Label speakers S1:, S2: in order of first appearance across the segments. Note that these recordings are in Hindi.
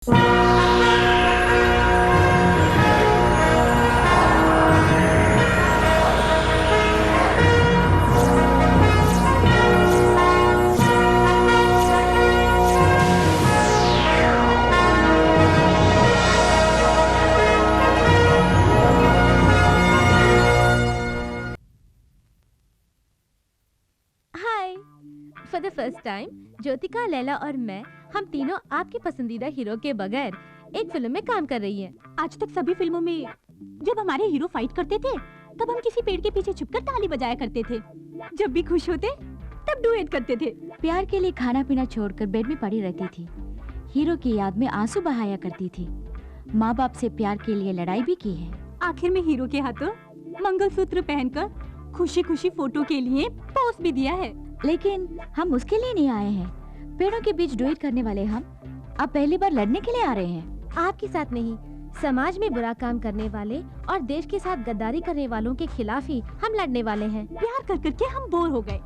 S1: For the first time Jyothika, Laila और मैं, हम तीनों आपकी पसंदीदा हीरो के बगैर एक फिल्म में काम कर रही हैं।
S2: आज तक सभी फिल्मों में जब हमारे हीरो फाइट करते थे तब हम किसी पेड़ के पीछे छुपकर ताली बजाया करते थे। जब भी खुश होते तब डुएट करते थे।
S3: प्यार के लिए खाना पीना छोड़कर बेड में पड़ी रहती थी। हीरो की याद में आंसू बहाया करती थी। माँ बाप से प्यार के लिए लड़ाई भी की है।
S2: आखिर में हीरो के हाथों मंगलसूत्र पहनकर खुशी खुशी फोटो के लिए पोस्ट भी दिया है।
S3: लेकिन हम उसके लिए नहीं आए हैं। पेड़ों के बीच डुएट करने वाले हम अब पहली बार लड़ने के लिए आ रहे हैं।
S1: आपके साथ नहीं, समाज में बुरा काम करने वाले और देश के साथ गद्दारी करने वालों के खिलाफ ही हम लड़ने वाले हैं।
S2: प्यार कर करके हम बोर हो गए,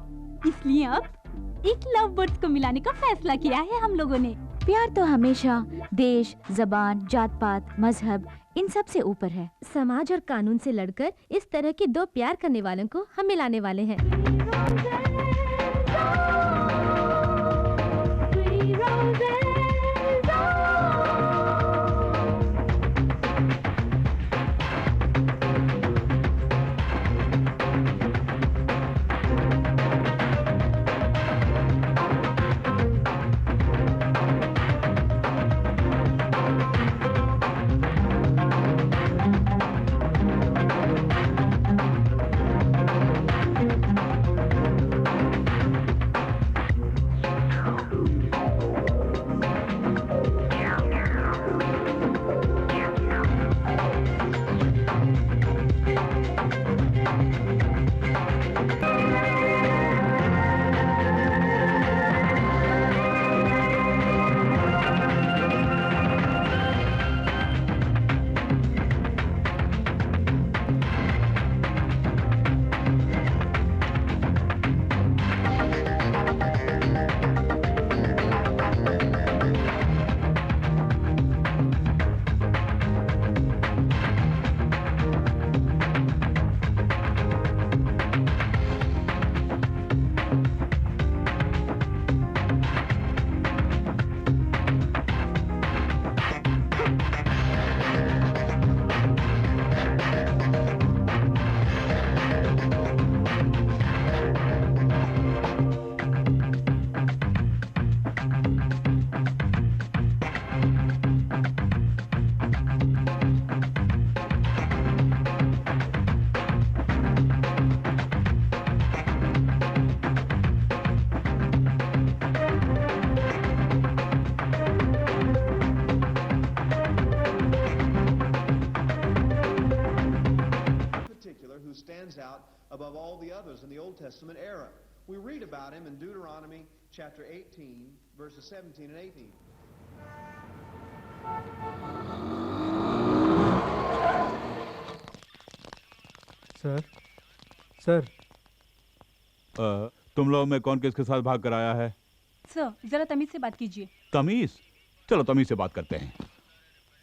S2: इसलिए अब एक लव बर्ड्स को मिलाने का फैसला किया है हम लोगों ने।
S3: प्यार तो हमेशा देश, जबान, जात पात, मजहब इन सब से ऊपर है।
S1: समाज और कानून से लड़कर इस तरह के दो प्यार करने वालों को हम मिलाने वाले हैं।
S4: Stands out above all the others in the Old Testament era. We read about him in Deuteronomy chapter 18, verses 17 and 18.
S5: Sir
S6: तुम लोग में कौन किसके साथ भाग कर आया है?
S2: सर, जरा तमीज से बात कीजिए।
S6: तमीज? चलो तमीज से बात करते हैं।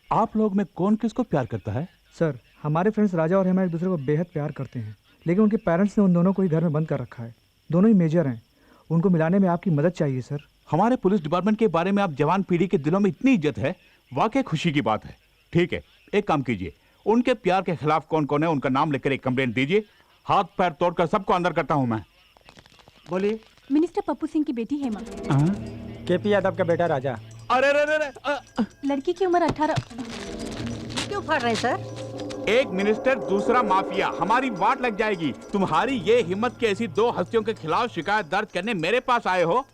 S6: आप लोग में कौन किसको प्यार करता है?
S5: सर, हमारे फ्रेंड्स राजा और हेमा एक दूसरे को बेहद प्यार करते हैं, लेकिन उनके पेरेंट्स ने उन दोनों को ही घर में बंद कर रखा है। दोनों ही मेजर हैं, उनको मिलाने में आपकी मदद चाहिए सर।
S6: हमारे पुलिस डिपार्टमेंट के बारे में आप जवान पीढ़ी के दिलों में इतनी इज्जत है, वाकई खुशी की बात है। ठीक है, एक काम कीजिए, उनके प्यार के खिलाफ कौन कौन है उनका नाम लेकर एक कंप्लेंट दीजिए। हाथ पैर तोड़कर सबको अंदर करता हूँ मैं।
S5: बोलिए।
S2: मिनिस्टर पप्पू सिंह की बेटी हेमा।
S5: केपी यादव का बेटा राजा।
S6: अरे
S2: लड़की की उम्र 18।
S7: क्यों फाड़ रहे सर?
S6: एक मिनिस्टर दूसरा माफिया, हमारी वाट लग जाएगी। तुम्हारी ये हिम्मत की ऐसी दो हस्तियों के खिलाफ शिकायत दर्ज करने मेरे पास आए हो?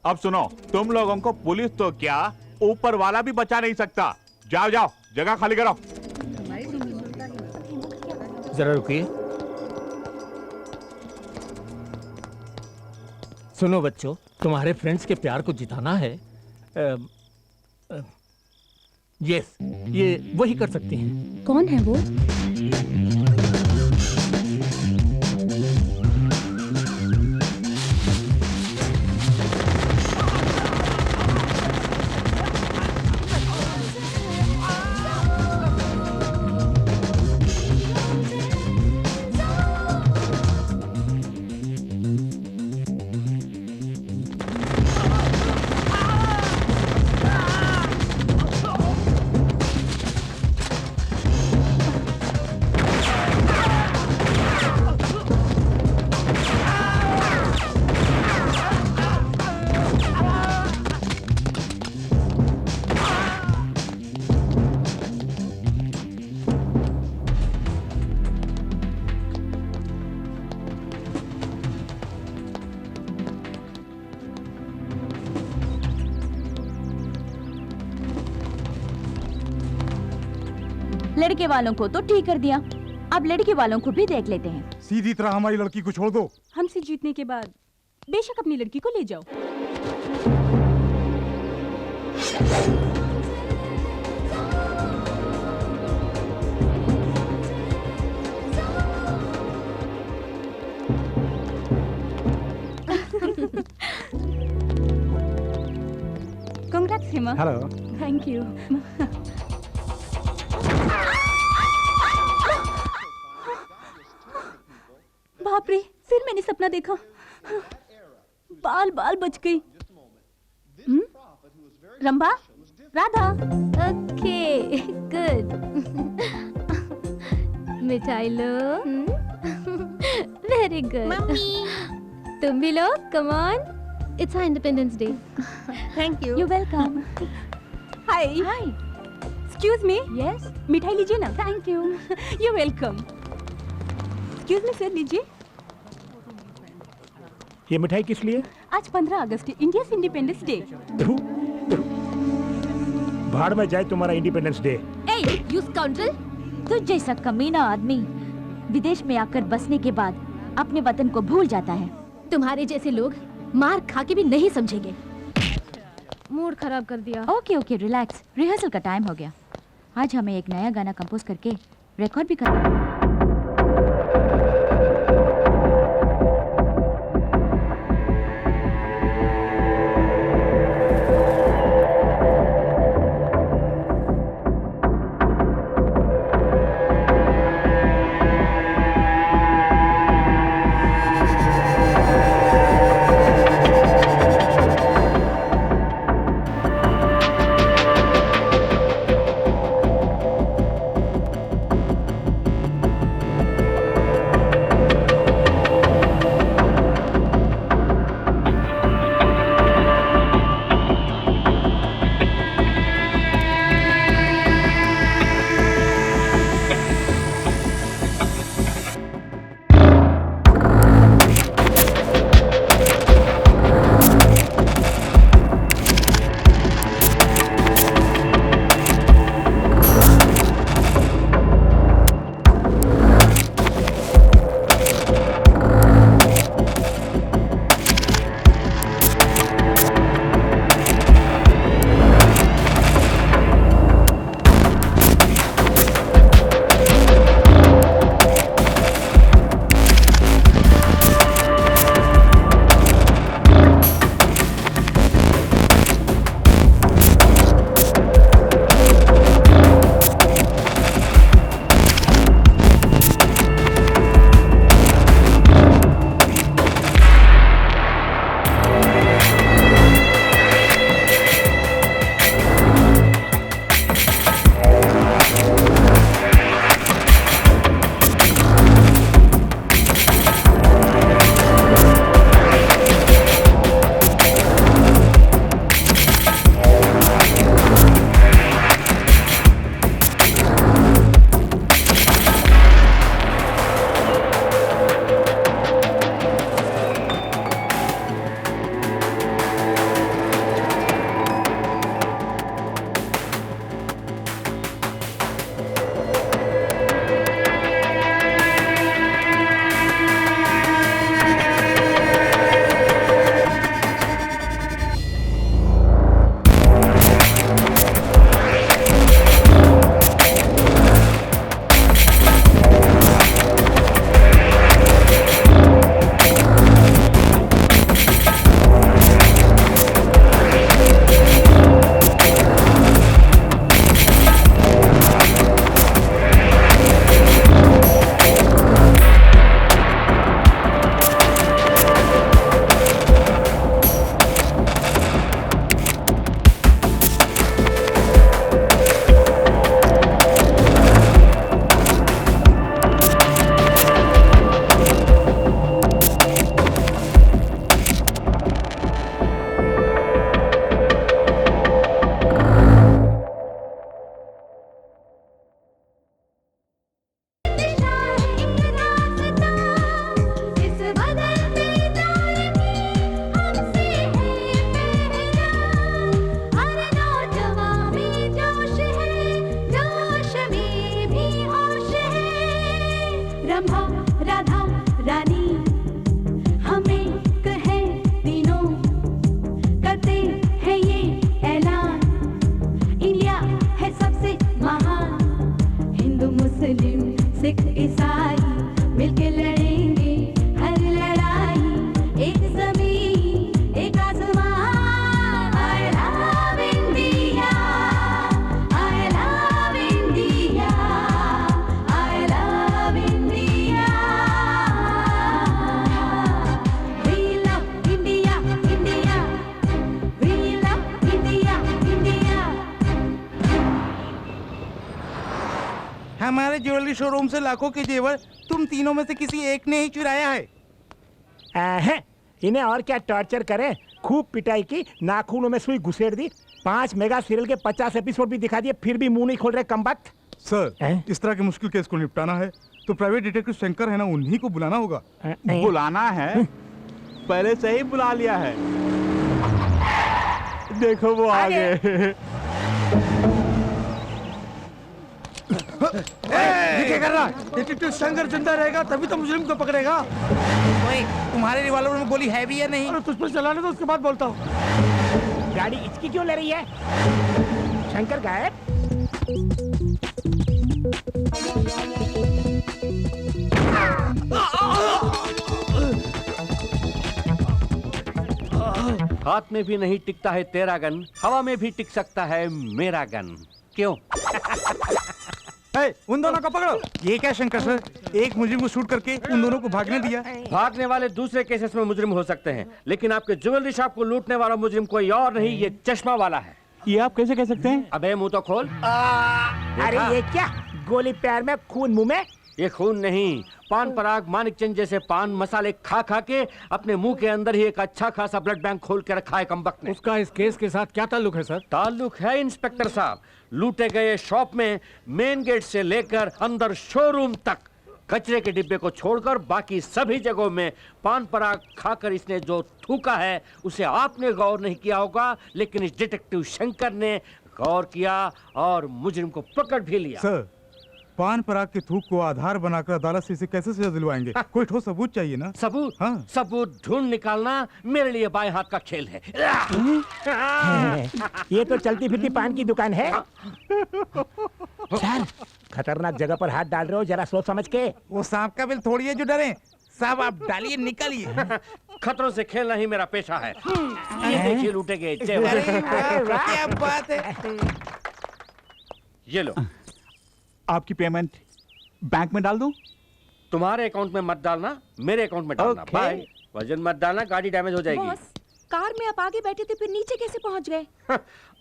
S6: अब सुनो, तुम लोगों को पुलिस तो क्या ऊपर वाला भी बचा नहीं सकता। जाओ जाओ, जगह खाली करो।
S5: जरा रुकिए।
S8: सुनो बच्चों, तुम्हारे फ्रेंड्स के प्यार को जिताना है। यस, ये वही कर सकती हैं।
S2: कौन है वो?
S3: लड़के वालों को तो ठीक कर दिया, अब लड़की वालों को भी देख लेते हैं।
S9: सीधी तरह हमारी लड़की को छोड़ दो।
S2: हमसे जीतने के बाद बेशक अपनी लड़की को ले जाओ। Congrats, Hima.
S9: Hello.
S2: Thank you. बाप रे, फिर मैंने सपना देखा। बाल बाल बच गई। Rambha, Radha,
S1: okay good. मिठाई लो। Very good. तुम भी लो, come on. It's Independence Day.
S7: Thank you.
S3: You welcome.
S2: Hi.
S3: Hi.
S2: Excuse me.
S3: Yes.
S2: मिठाई लीजिए ना। Thank you. You welcome. Excuse me sir, लीजिए।
S8: ये मिठाई किस लिए?
S2: आज 15 अगस्त है, इंडिया इंडिपेंडेंस डे।
S8: भाड़ में जाए तुम्हारा independence day.
S1: A you scoundrel.
S3: तुझ जैसा कमीना आदमी विदेश में आकर बसने के बाद अपने वतन को भूल जाता है।
S1: तुम्हारे जैसे लोग मार खा के भी नहीं समझेंगे। मूड खराब कर दिया।
S3: ओके ओके रिलैक्स, रिहर्सल का टाइम हो गया। आज हमें एक नया गाना कंपोज करके रिकॉर्ड भी करना।
S9: हमारे ज्वेलरी शोरूम से लाखों के जेवर तुम तीनों में से किसी एक ने ही चुराया है।
S8: इन्हें और क्या टॉर्चर करें, खूब पिटाई की, नाखूनों में सुई घुसेड़ दी, 5 मेगा सीरियल के 50 एपिसोड भी दिखा दिए, फिर भी मुंह नहीं खोल रहे कमबख्त।
S9: सर इस तरह के मुश्किल केस को निपटाना है तो प्राइवेट डिटेक्टिव शंकर है ना, उन्हीं को बुलाना होगा।
S6: बुलाना है, पहले से ही बुला लिया है। देखो वो आ गए।
S9: ये क्या कर रहा है? डिटेक्टिव शंकर जिंदा रहेगा तभी तो मुजरिम को पकड़ेगा। ओए, तुम्हारे रिवॉल्वर में गोली है भी या नहीं? तुझ पर चलाने तो उसके बाद बोलता हूँ।
S8: गाड़ी इसकी क्यों ले रही है? शंकर गायब।
S10: हाथ में भी नहीं टिकता है तेरा गन, हवा में भी टिक सकता है मेरा गन। क्यों?
S9: उन दोनों को पकड़ो। ये क्या शंकर सर, एक मुजरिम को शूट करके उन दोनों को भागने दिया।
S10: भागने वाले दूसरे केसेस में मुजरिम हो सकते हैं, लेकिन आपके ज्वेलरी शॉप को लूटने वाला मुजरिम कोई और नहीं, ये चश्मा वाला है।
S6: ये आप कैसे कह सकते हैं?
S10: अबे मुंह तो खोल।
S8: अरे ये क्या, गोली पैर में खून मुंह में?
S10: ये खून नहीं, पान पराग मानिक चंद जैसे पान मसाले खा खा के अपने मुंह के अंदर ही एक अच्छा खासा ब्लड बैंक खोल के रखा है कमबख्त ने।
S8: उसका इस केस के साथ क्या ताल्लुक है सर?
S10: ताल्लुक है इंस्पेक्टर साहब, लूटे गए शॉप में मेन गेट से लेकर अंदर शोरूम तक कचरे के डिब्बे को छोड़कर बाकी सभी जगहों में पान पराग खाकर इसने जो थूका है उसे आपने गौर नहीं किया होगा, लेकिन इस डिटेक्टिव शंकर ने गौर किया और मुजरिम को पकड़ भी लिया।
S9: सर, पान पराग के थूक को आधार बनाकर अदालत से इसे कैसे सजा दिलवाएंगे? कोई ठोस सबूत चाहिए ना।
S10: सबूत?
S9: हाँ।
S10: सबूत ढूंढ निकालना मेरे लिए बाएं हाथ का खेल है।
S8: ये तो चलती फिरती पान की दुकान है। सर, खतरनाक जगह पर हाथ डाल रहे हो, जरा सोच समझ के।
S9: वो सांप का बिल थोड़ी है जो डरे। साहब आप डालिए, निकलिए।
S10: खतरों से खेलना ही मेरा पेशा है। ये देखिए लूटे गए जेवर।
S9: क्या बात है।
S10: ये लो,
S6: आपकी पेमेंट बैंक में डाल दूं?
S10: तुम्हारे अकाउंट में मत डालना, मेरे अकाउंट में डालना। बाय। वजन मत डालना, गाड़ी डैमेज हो जाएगी।
S2: बॉस, कार में आप आगे बैठे थे, फिर नीचे कैसे पहुंच गए?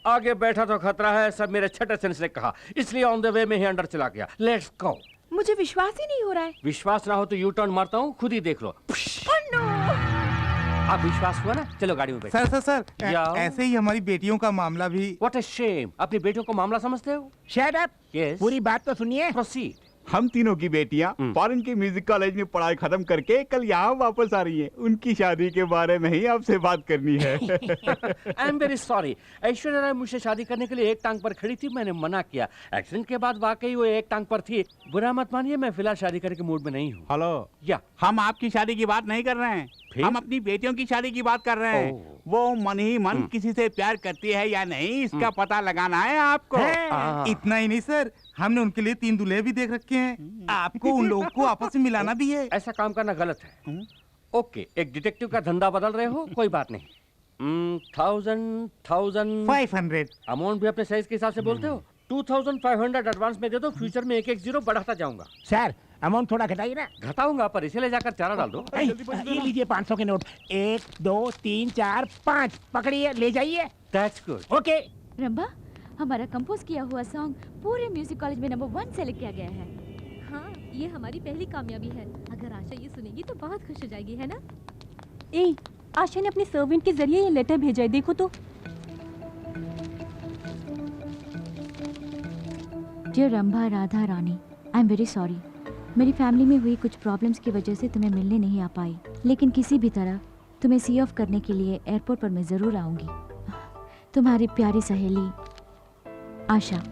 S10: आगे बैठा तो खतरा है, सब मेरे छठे सेंस ने कहा, इसलिए ऑन द वे में ही अंदर चला गया। Let's go.
S2: मुझे विश्वास ही नहीं हो रहा है।
S10: विश्वास ना हो तो यू टर्न मारता हूँ, खुद ही देख लो। अब विश्वास हुआ ना, चलो गाड़ी में बैठो।
S9: सर सर सर, ऐसे ही हमारी बेटियों का मामला भी।
S10: व्हाट अ शेम, अपनी बेटियों को मामला समझते हो?
S8: Shut up.
S10: यस,
S8: पूरी बात तो सुनिए।
S10: प्रोसीड।
S6: हम तीनों की बेटियां फॉरेन के म्यूजिक कॉलेज में पढ़ाई खत्म करके कल यहाँ वापस आ रही हैं। उनकी शादी के बारे में ही आपसे बात करनी है।
S10: I am very sorry, Aishwarya Rai मुझसे शादी करने के लिए एक टांग पर खड़ी थी, मैंने मना किया। एक्सीडेंट के बाद वाकई वो एक टांग पर थी। बुरा मत मानिए, मैं फिलहाल शादी करने के मूड में नहीं हूँ।
S6: हेलो,
S10: या
S6: हम आपकी शादी की बात नहीं कर रहे हैं, हम अपनी बेटियों की शादी की बात कर रहे हैं। वो मन ही मन किसी से प्यार करती है या नहीं, इसका पता लगाना है आपको।
S9: इतना ही नहीं सर, हमने उनके लिए 3 दूल्हे भी देख रखे हैं। आपको उन लोगों को आपस में मिलाना भी है।
S10: ऐसा काम करना गलत है। ओके, एक डिटेक्टिव का धंधा बदल रहे हो, कोई बात नहीं।
S9: 500
S10: अमाउंट भी अपने साइज के हिसाब से बोलते हो। 2500 एडवांस में दे दो, फ्यूचर में 1-1 जीरो बढ़ाता जाऊंगा।
S8: सर, अमाउंट थोड़ा घटाइए ना।
S10: घटाऊंगा, पर इसे ले जाकर चारा डाल दो।
S8: ये लीजिए 500 के नोट। 1 2 3 4 5 पकड़िए, ले जाइए।
S10: That's good.
S8: ओके।
S3: रंबा, हमारा कंपोज किया हुआ सॉन्ग पूरे म्यूजिक कॉलेज में नंबर 1 सेलेक्ट किया गया है।
S1: हाँ, ये हमारी पहली कामयाबी है। अगर आशा ये सुनेगी तो बहुत खुश हो जाएगी, है ना?
S2: ए, आशा ने अपने सर्वेंट के जरिए ये लेटर भेजा है, देखो तो।
S3: Dear Rambha Radha Rani, I am very sorry. मेरी फैमिली में हुई कुछ प्रॉब्लम्स की वजह से तुम्हें मिलने नहीं आ पाई, लेकिन किसी भी तरह तुम्हें सी ऑफ करने के लिए एयरपोर्ट पर मैं ज़रूर आऊँगी। तुम्हारी प्यारी सहेली आशा।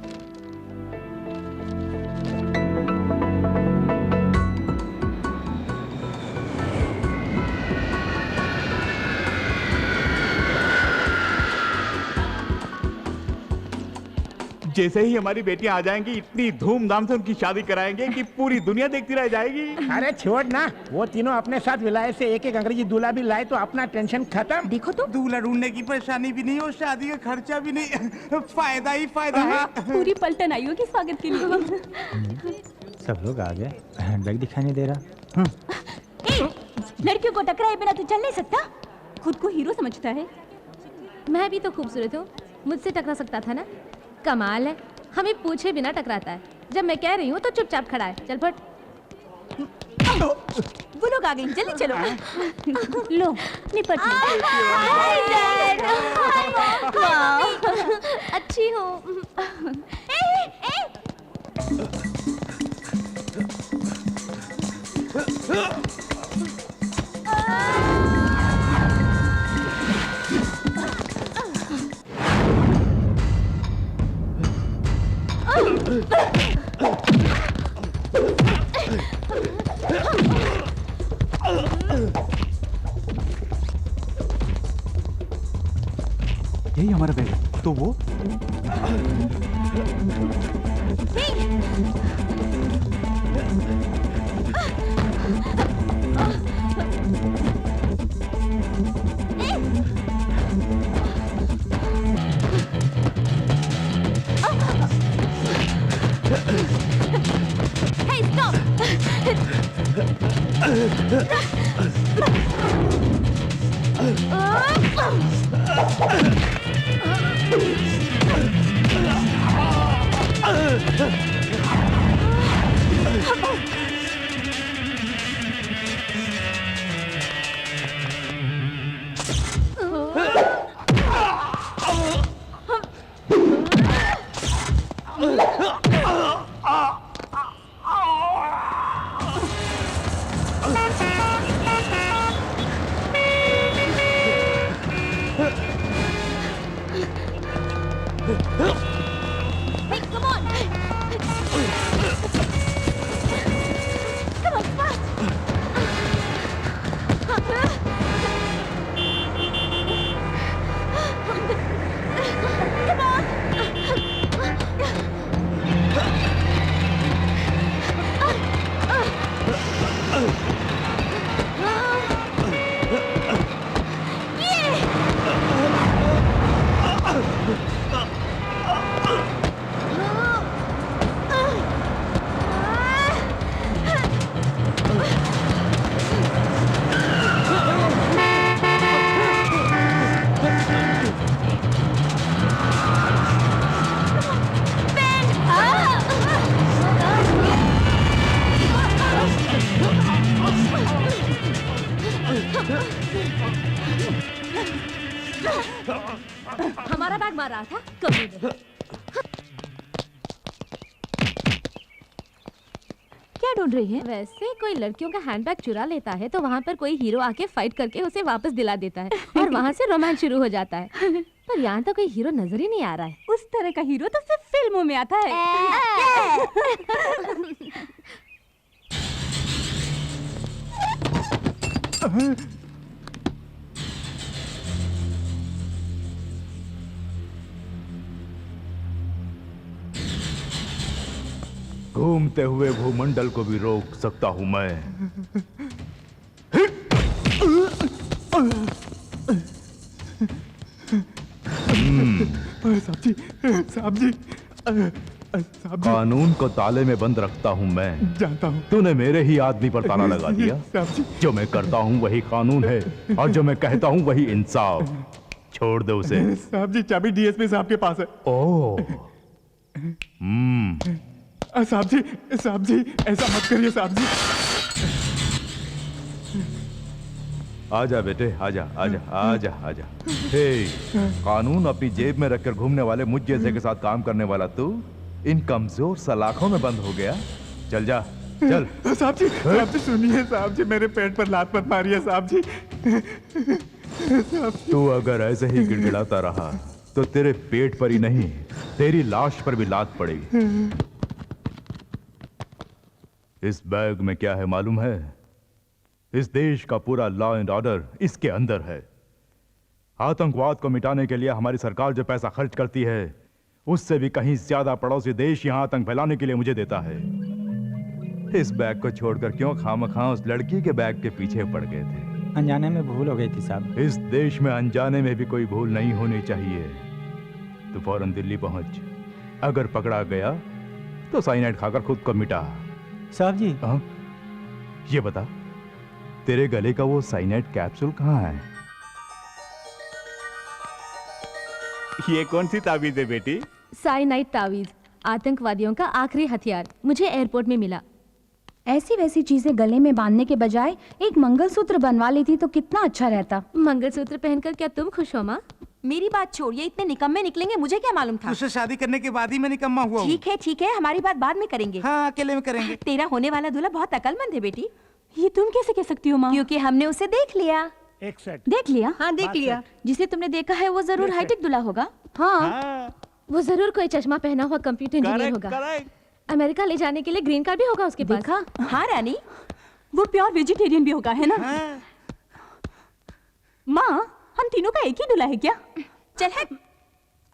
S6: जैसे ही हमारी बेटियां आ जाएंगी, इतनी धूमधाम से उनकी शादी कराएंगे कि पूरी दुनिया देखती रह जाएगी।
S8: अरे छोड़ ना, वो तीनों अपने साथ विलायत से एक अंग्रेजी दूल्हा भी लाए तो अपना टेंशन खत्म।
S2: देखो तो,
S9: दूल्हा ढूंढने की परेशानी भी नहीं और शादी का खर्चा भी नहीं। फायदा ही फायदा है।
S2: पूरी पलटन आई होगी स्वागत के लिए।
S11: सब लोग आ गए, हैंडबैग दिखाई नहीं दे रहा।
S2: लड़कियों को टकराए बिना तो चल नहीं सकता। खुद को हीरो समझता है।
S1: मैं भी तो खूबसूरत हूँ, मुझसे टकरा सकता था ना? कमाल है, हमें पूछे बिना टकराता है। जब मैं कह रही हूँ तो चुपचाप खड़ा है। चल फट।
S2: वो लोग आ गए, जल्दी चलो। लो निपट लो।
S1: Hi dad. वाह, अच्छी हो।
S5: यही हमारा बैग है। तो वो
S1: Hey, stop! हमारा बैग मार रहा था कभी नहीं।
S3: क्या ढूंढ रही है?
S1: वैसे कोई लड़कियों का हैंडबैग चुरा लेता है तो वहाँ पर कोई हीरो आके फाइट करके उसे वापस दिला देता है और वहाँ से रोमांस शुरू हो जाता है। पर यहाँ तो कोई हीरो नजर ही नहीं आ रहा है।
S2: उस तरह का हीरो तो सिर्फ फिल्मों में आता है।
S6: घूमते हुए भूमंडल को भी रोक सकता हूं मैं।
S5: साहब जी
S6: कानून को ताले में बंद रखता हूं मैं।
S5: जानता हूँ।
S6: तूने मेरे ही आदमी पर ताला लगा दिया।
S5: साहब जी
S6: जो मैं करता हूं वही कानून है और जो मैं कहता हूं वही इंसाफ। छोड़ दो उसे।
S5: साहब जी चाबी डीएसपी साहब के पास है।
S6: ओह
S5: साहब जी ऐसा मत करिए साहब जी।
S6: आजा बेटे आजा आजा आजा आजा। हे, कानून अपनी जेब में रखकर घूमने वाले मुझ जैसे के साथ काम करने वाला तू इन कमजोर सलाखों में बंद हो गया। चल जा चल।
S5: साहब जी सुनिए साहब जी, मेरे पेट पर लात मत मारिए साहब जी।
S6: तू अगर ऐसे ही गिड़गिड़ाता रहा तो तेरे पेट पर ही नहीं तेरी लाश पर भी लात पड़ेगी। इस बैग में क्या है मालूम है? इस देश का पूरा लॉ एंड ऑर्डर इसके अंदर है। आतंकवाद को मिटाने के लिए हमारी सरकार जो पैसा खर्च करती है उससे भी कहीं ज्यादा पड़ोसी देश यहां आतंक फैलाने के लिए मुझे देता है। इस बैग को छोड़कर क्यों खामखा उस लड़की के बैग के पीछे पड़ गए थे?
S11: अनजाने में भूल हो गई थी साहब।
S6: इस देश में अनजाने में भी कोई भूल नहीं होनी चाहिए। तो फौरन दिल्ली पहुंच। अगर पकड़ा गया तो साइनाइड खाकर खुद को मिटा।
S11: साहब जी
S6: ये बता तेरे गले का वो साइनाइड कैप्सूल कहाँ है? ये कौन सी ताबीज है बेटी?
S1: साइनाइड तावीज आतंकवादियों का आखिरी हथियार मुझे एयरपोर्ट में मिला।
S3: ऐसी वैसी चीजें गले में बांधने के बजाय एक मंगलसूत्र बनवा लेती तो कितना अच्छा रहता।
S1: मंगलसूत्र पहनकर क्या तुम खुश हो माँ?
S2: मेरी बात छोड़िए, इतने निकम्मे निकलेंगे मुझे क्या मालूम था।
S9: उससे शादी करने के बाद ही मैं निकम्मा हुआ हूँ।
S2: ठीक है, हमारी बात बाद में करेंगे।
S9: हाँ, अकेले में करेंगे।
S2: तेरा होने वाला दूल्हा बहुत अकलमंद है बेटी। ये तुम कैसे कह सकती हो माँ? क्योंकि हमने उसे देख लिया।
S8: एक सेट
S3: देख लिया?
S2: हाँ, देख लिया।
S3: जिसे तुमने देखा है वो जरूर हाईटेक दूल्हा होगा।
S1: हाँ, वो जरूर कोई चश्मा पहना हुआ कंप्यूटर इंजीनियर होगा। अमेरिका ले जाने के लिए ग्रीन कार्ड भी होगा उसके पास।
S3: देखा?
S2: हाँ रानी, वो प्योर वेजिटेरियन भी होगा, है ना? माँ, हम तीनों का एक ही दूल्हा है क्या? चल हट,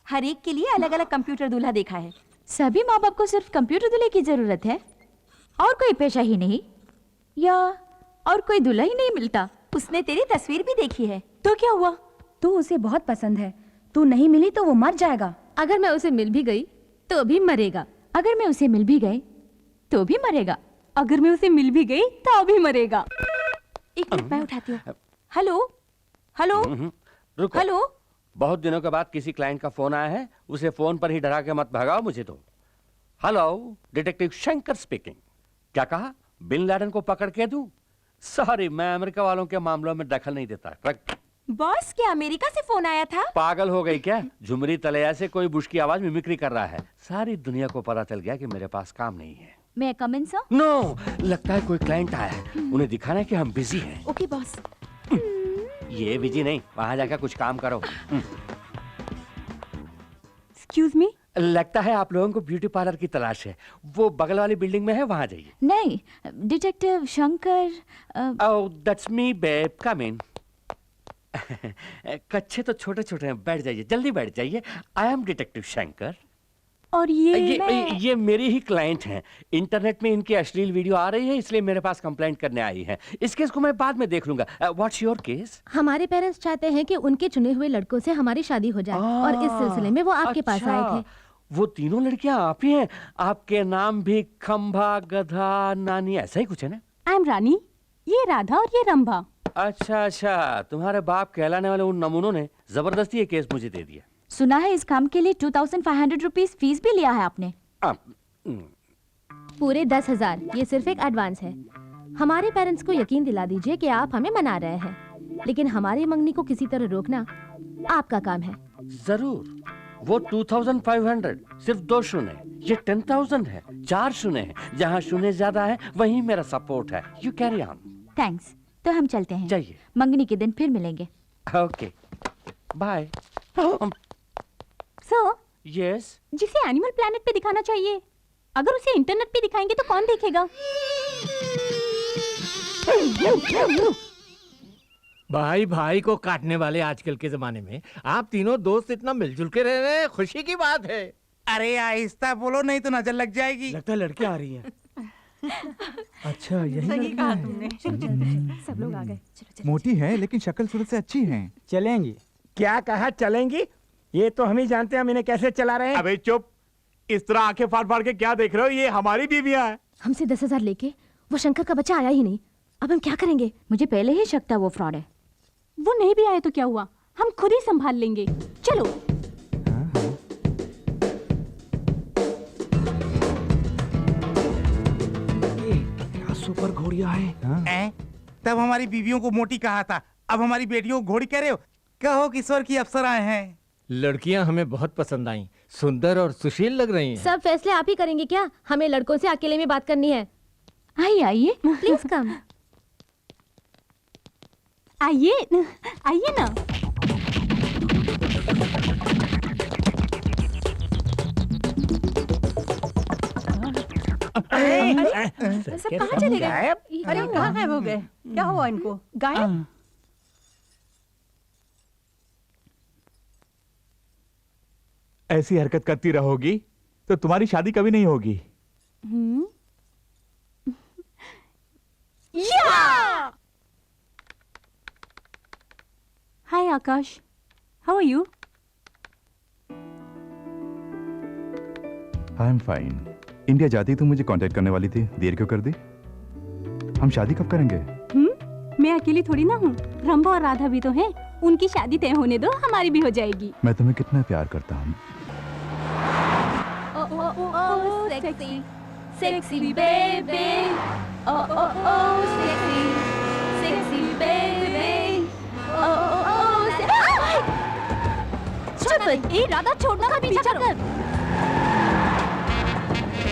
S2: हर एक के लिए अलग अलग कंप्यूटर दूल्हा देखा है।
S3: सभी माँ बाप को सिर्फ कंप्यूटर दूल्हे की जरूरत है और कोई पेशा ही नहीं, या और कोई दूल्हा ही नहीं मिलता।
S2: उसने तेरी तस्वीर भी देखी है, तो क्या हुआ?
S3: तू उसे बहुत पसंद है, तू नहीं मिली तो वो मर जाएगा।
S1: अगर मैं उसे मिल भी गई तो भी मरेगा।
S3: अगर मैं उसे मिल भी गई तो भी मरेगा।
S2: अगर मैं उसे मिल भी गई तो भी मरेगा। एक मिनट, मैं उठाती हूँ। हेलो हेलो
S10: रुको।
S2: हेलो।
S10: बहुत दिनों के बाद किसी क्लाइंट का फोन आया है, उसे फोन पर ही डरा के मत भगाओ मुझे तो। Hello, detective Shankar speaking. क्या कहा? बिन लादेन को पकड़ के दूं? सॉरी, मैं अमेरिका वालों के मामलों में दखल नहीं देता।
S2: बॉस, क्या अमेरिका से फोन आया था?
S10: पागल हो गई क्या? झुमरी तलैया से कोई बुश की आवाज मिमिक्री कर रहा है। सारी दुनिया को पता चल गया कि मेरे पास काम नहीं है।
S3: मैं कम इन सर?
S10: नो, लगता है कोई क्लाइंट आया है, उन्हें दिखाना है कि हम बिजी हैं।
S2: Okay boss.
S10: ये बिजी नहीं, वहां जाकर कुछ काम करो।
S2: Excuse me.
S10: लगता है आप लोगों को ब्यूटी पार्लर की तलाश है। वो बगल वाली बिल्डिंग में है, वहां जाइए।
S3: नहीं, detective Shankar.
S10: Oh, that's me babe, come in. कच्चे तो छोटे छोटे हैं, बैठ जाइए, जल्दी बैठ जाइए। I am detective Shankar.
S2: और
S10: ये मेरी ही क्लाइंट हैं। इंटरनेट में इनकी अश्लील वीडियो आ रही है, इसलिए मेरे पास कंप्लेंट करने आई है। इस केस को मैं बाद में देख लूंगा। What's your case?
S1: हमारे पेरेंट्स चाहते हैं कि उनके चुने हुए लड़कों से हमारी शादी हो जाए और इस सिलसिले में वो आपके पास आए थे।
S10: वो तीनों लड़कियां आप ही हैं? आपके नाम भी खंभा, गधा, नानी, ऐसा ही कुछ है ना?
S2: आई एम रानी, ये राधा और ये रंभा।
S10: अच्छा, तुम्हारे बाप कहलाने वाले उन नमूनों ने जबरदस्ती ये केस मुझे दे दिया।
S3: सुना है इस काम के लिए 2500 रुपीस फीस भी लिया है आपने।
S1: पूरे 10,000। ये सिर्फ एक एडवांस है। हमारे पेरेंट्स को यकीन दिला दीजिए कि आप हमें मना रहे हैं, लेकिन हमारी मंगनी को किसी तरह रोकना आपका काम है।
S10: जरूर। वो 2500, सिर्फ 2 शून्य। ये 10,000 है, 4 शून्य है। जहाँ शून्य ज्यादा है वहीं मेरा सपोर्ट है। You carry on.
S3: थैंक्स। तो हम चलते हैं।
S10: जाइए।
S3: मंगनी के दिन फिर मिलेंगे।
S10: Okay, bye.
S2: Sir,
S10: yes.
S2: जिसे एनिमल प्लैनेट पे दिखाना चाहिए, अगर उसे इंटरनेट पे दिखाएंगे तो कौन देखेगा?
S12: भाई भाई को काटने वाले आजकल के जमाने में आप तीनों दोस्त इतना मिलजुल के रह रहे हैं, खुशी की बात है।
S9: अरे आहिस्ता बोलो, नहीं तो नजर लग जाएगी।
S12: लगता है लड़कियां आ रही हैं।
S5: अच्छा, यही
S2: सही कहा
S5: लड़कियां
S2: तुमने।
S5: हैं।
S2: सब लोग आ गए।
S5: मोटी है लेकिन शक्ल सूरत से अच्छी हैं।
S8: चलेंगी? क्या कहा चलेंगी? ये तो हम ही जानते हैं हम इन्हें कैसे चला रहे हैं।
S6: अबे चुप, इस तरह आंखें फाड़ फाड़ के क्या देख रहे हो? ये हमारी बीवियां हैं।
S1: हमसे 10,000 लेके वो शंकर का बच्चा आया ही नहीं। अब हम क्या करेंगे?
S3: मुझे पहले ही शक था वो फ्रॉड है।
S2: वो नहीं भी आए तो क्या हुआ, हम खुद ही संभाल लेंगे। चलो।
S5: क्या सुपर घोड़िया है।
S9: तब हमारी बीवियों को मोटी कहा था, अब हमारी बेटियों को घोड़ी कह रहे हो? कहो किशोर की अप्सराएं हैं।
S12: लड़कियां हमें बहुत पसंद आई, सुंदर और सुशील लग रही हैं।
S1: सब फैसले आप ही करेंगे क्या? हमें लड़कों से अकेले में बात करनी है।
S3: आइए
S1: प्लीज कम।
S2: आइए आइए ना। सब कहाँ चले गए?
S7: अरे कहाँ गायब हो गए? क्या हुआ इनको?
S2: गायब?
S6: ऐसी हरकत करती रहोगी तो तुम्हारी शादी कभी नहीं होगी।
S2: Hi Akash, how are you?
S13: I am fine. India जाती तो मुझे कांटेक्ट करने वाली थी, देर क्यों कर दी? हम शादी कब करेंगे?
S2: मैं अकेली थोड़ी ना हूँ, रंभा और राधा भी तो हैं। उनकी शादी तय होने दो, हमारी भी हो जाएगी।
S13: मैं तुम्हें कितना प्यार करता हूँ।
S1: oh, sexy, sexy baby. Oh, oh, oh, sexy, sexy baby. Oh, oh, oh, sexy.
S2: Stupid! ए राधा छोड़ना मत, पीछा करो।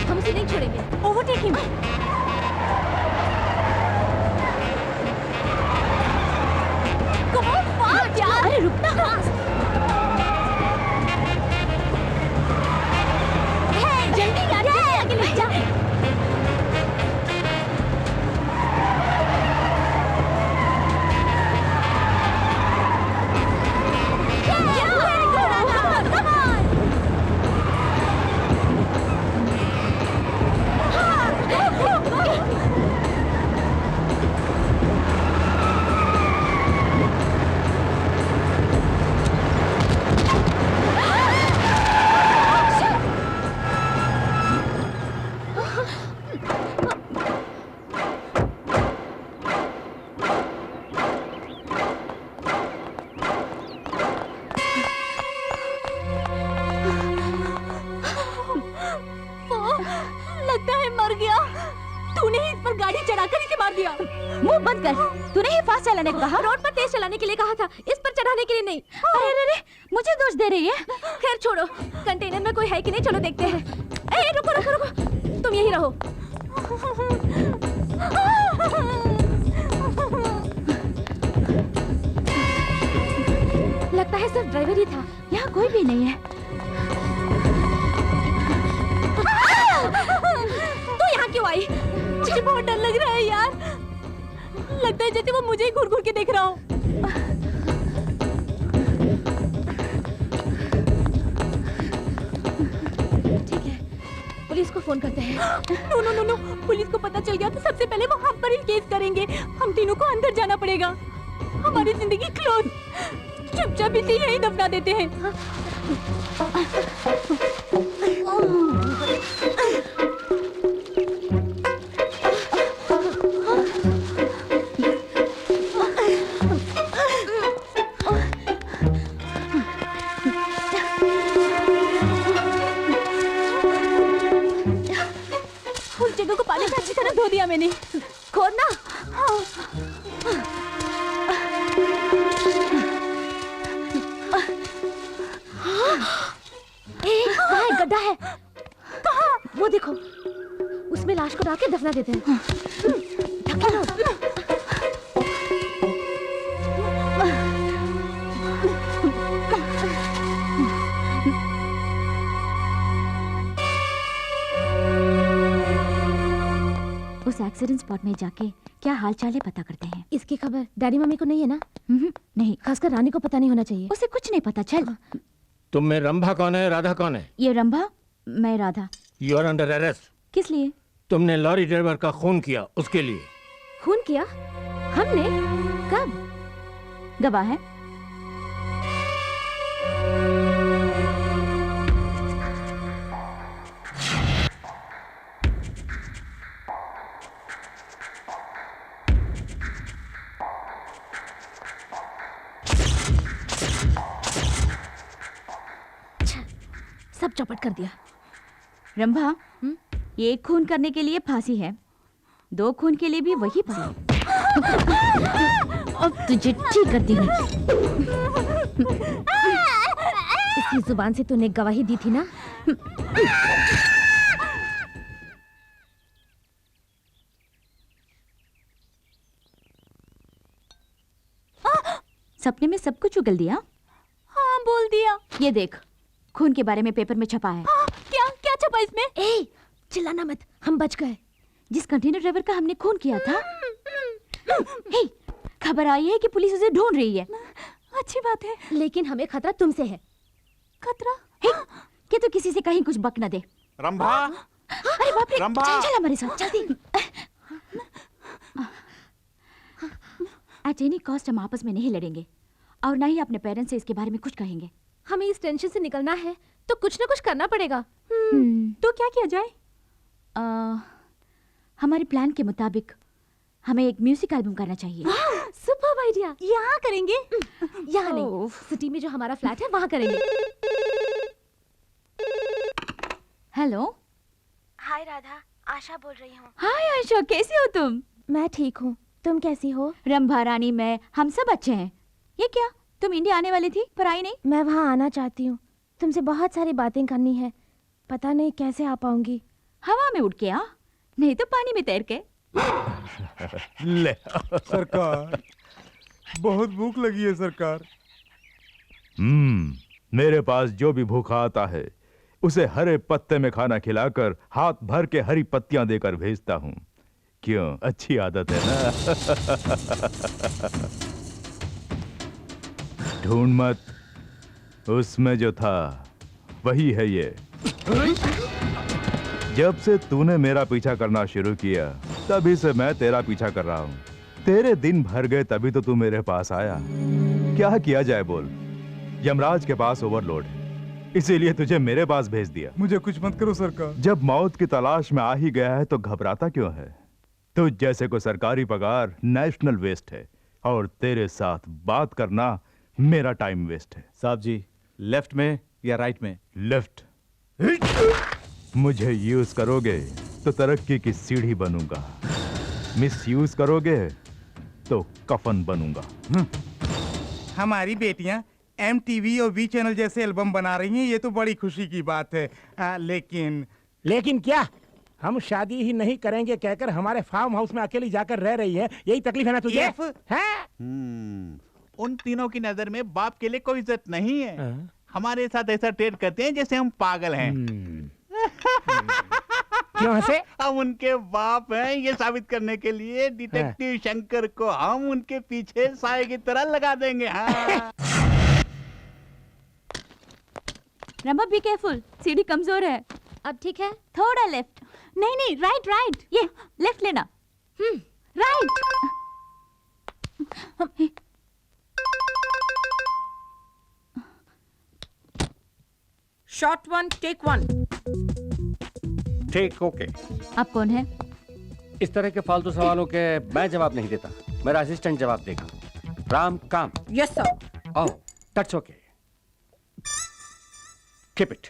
S1: हम उसे नहीं छोड़ेंगे।
S2: Overtake him. Come on, fast यार। अरे रुकना। Hey, जल्दी यार, जल्दी आगे ले जा।
S3: मुंह बंद कर। तूने ही फास्ट चलाने को कहा।
S1: रोड पर तेज चलाने के लिए कहा था, इस पर चढ़ाने के लिए नहीं।
S3: अरे अरे अरे, मुझे दोष दे रही है।
S1: खैर छोड़ो, कंटेनर में कोई है कि नहीं, चलो देखते हैं। ए रुको रुको रुको, तुम यहीं रहो। लगता है सिर्फ ड्राइवर ही था,
S3: यहाँ कोई भी नहीं है।
S1: तू यहाँ क्यों आई? मुझे बहुत डर लग रहा है यार, लगता है जैसे वो मुझे ही घूर घूर के देख रहा हो। ठीक है, पुलिस को फोन करते हैं।
S2: No no no no, police को पता चल गया तो सबसे पहले वो हम पर ही केस करेंगे। हम तीनों को अंदर जाना पड़ेगा, हमारी जिंदगी क्लोज। चुपचाप इसे यहीं दफना देते हैं। उस जगह को पानी से अच्छी तरह धो दिया मैंने।
S1: खोदना। वहाँ एक गड्ढा है।
S2: कहाँ?
S1: वो देखो, उसमें लाश को डाल के दफना देते हैं। ढके लो।
S3: उस एक्सीडेंट स्पॉट में जाके क्या हाल चाल है पता करते हैं।
S1: इसकी खबर डैडी मम्मी को नहीं है ना?
S3: नहीं,
S1: खासकर रानी को पता नहीं होना चाहिए।
S3: उसे कुछ नहीं पता। चल।
S12: तुम में रंभा कौन है, राधा कौन है?
S3: ये रंभा, मैं Radha.
S12: You are under arrest.
S3: किस लिए?
S12: तुमने लॉरी ड्राइवर का खून किया, उसके लिए।
S1: खून किया? हमने? कब?
S3: गवाह है।
S1: सब चौपट कर दिया।
S3: रंभा, एक खून करने के लिए फांसी है, 2 खून के लिए भी वही फांसी। अब तुझे ठीक कर दूंगी।
S1: इसकी जुबान से तूने गवाही दी थी ना?
S3: सपने में सब कुछ उगल दिया।
S2: हाँ, बोल दिया।
S3: ये देख, खून के बारे में पेपर में छपा है।
S2: क्या क्या छपा इसमें?
S1: ए, चिल्लाना मत, हम बच गए।
S3: जिस कंटेनर ड्राइवर का हमने खून किया था। हे, खबर आई है कि पुलिस उसे ढूंढ रही है।
S2: अच्छी बात है,
S1: लेकिन हमें खतरा तुमसे है।
S2: खतरा?
S3: हे, कि तू किसी से कहीं कुछ बक न दे।
S6: रंभा,
S3: अरे बाप रे,
S6: रंभा।
S3: चल चल हमारे साथ, जल्दी। एट एनी कॉस्ट हम आपस में नहीं लड़ेंगे और ना ही अपने पेरेंट्स से इसके बारे में कुछ कहेंगे।
S1: हमें इस टेंशन से निकलना है तो कुछ ना कुछ करना पड़ेगा।
S2: तो क्या किया जाए?
S3: हमारे प्लान के मुताबिक हमें एक म्यूजिक एल्बम करना चाहिए।
S1: Superb idea.
S2: यहाँ करेंगे?
S1: यहाँ नहीं, सिटी में जो हमारा फ्लैट है वहाँ करेंगे।
S3: हेलो।
S1: हाय राधा, आशा बोल रही हूँ।
S3: हाय आयशा, कैसी हो तुम?
S1: मैं ठीक हूँ, तुम कैसी हो?
S3: रंभा रानी, मैं, हम सब अच्छे हैं। ये क्या, तुम इंडिया आने वाली थी पर आई नहीं?
S1: मैं वहाँ आना चाहती हूँ, तुमसे बहुत सारी बातें करनी है, पता नहीं कैसे आ पाऊंगी।
S3: हवा में उड़ के आ, नहीं तो पानी में तैर के।
S13: ले
S9: सरकार, बहुत भूख लगी है सरकार।
S13: मेरे पास जो भी भूखा आता है उसे हरे पत्ते में खाना खिलाकर हाथ भर के हरी पत्तियां देकर भेजता हूँ। क्यों, अच्छी आदत है ना? ढूंढ मत, उसमें जो था वही है ये। जब से तूने मेरा पीछा करना शुरू किया तभी से मैं तेरा पीछा कर रहा हूँ। तेरे दिन भर गए तभी तो तू मेरे पास आया। क्या किया जाए बोल? यमराज के पास ओवरलोड है, इसीलिए तुझे मेरे पास भेज दिया।
S9: मुझे कुछ मत करो सरकार।
S13: जब मौत की तलाश में आ ही गया है तो घबराता क्यों है? तुझ जैसे को सरकारी पगार नेशनल वेस्ट है और तेरे साथ बात करना मेरा टाइम वेस्ट है।
S6: साहब जी, लेफ्ट में या राइट में?
S13: लेफ्ट। मुझे यूज करोगे तो तरक्की की सीढ़ी बनूंगा, मिस यूज करोगे तो कफन बनूंगा।
S9: हमारी बेटियां MTV और V चैनल जैसे एल्बम बना रही हैं, ये तो बड़ी खुशी की बात है।
S8: लेकिन क्या हम शादी ही नहीं करेंगे कहकर हमारे फार्म हाउस में अकेली जाकर रह रही है, यही तकलीफ है ना तुझे?
S6: उन तीनों की नजर में बाप के लिए कोई इज्जत नहीं है। हमारे साथ ऐसा ट्रेड करते हैं जैसे हम पागल हैं।
S8: क्यों हंसे?
S6: हम उनके बाप हैं ये साबित करने के लिए डिटेक्टिव शंकर को हम उनके पीछे साए की तरह लगा देंगे। हाँ।
S3: रंभा, बी केयरफुल, सीढ़ी कमजोर है।
S1: अब ठीक है?
S3: थोड़ा लेफ्ट।
S2: नहीं नहीं, राइट राइट।
S3: ये लेफ्ट लेना।
S2: राइट।
S7: Shot 1 take 1।
S10: ठीक, ओके।
S3: आप कौन है?
S10: इस तरह के फालतू सवालों के मैं जवाब नहीं देता, मेरा असिस्टेंट जवाब देगा। राम काम।
S7: Yes sir.
S10: Oh, that's okay. Keep it,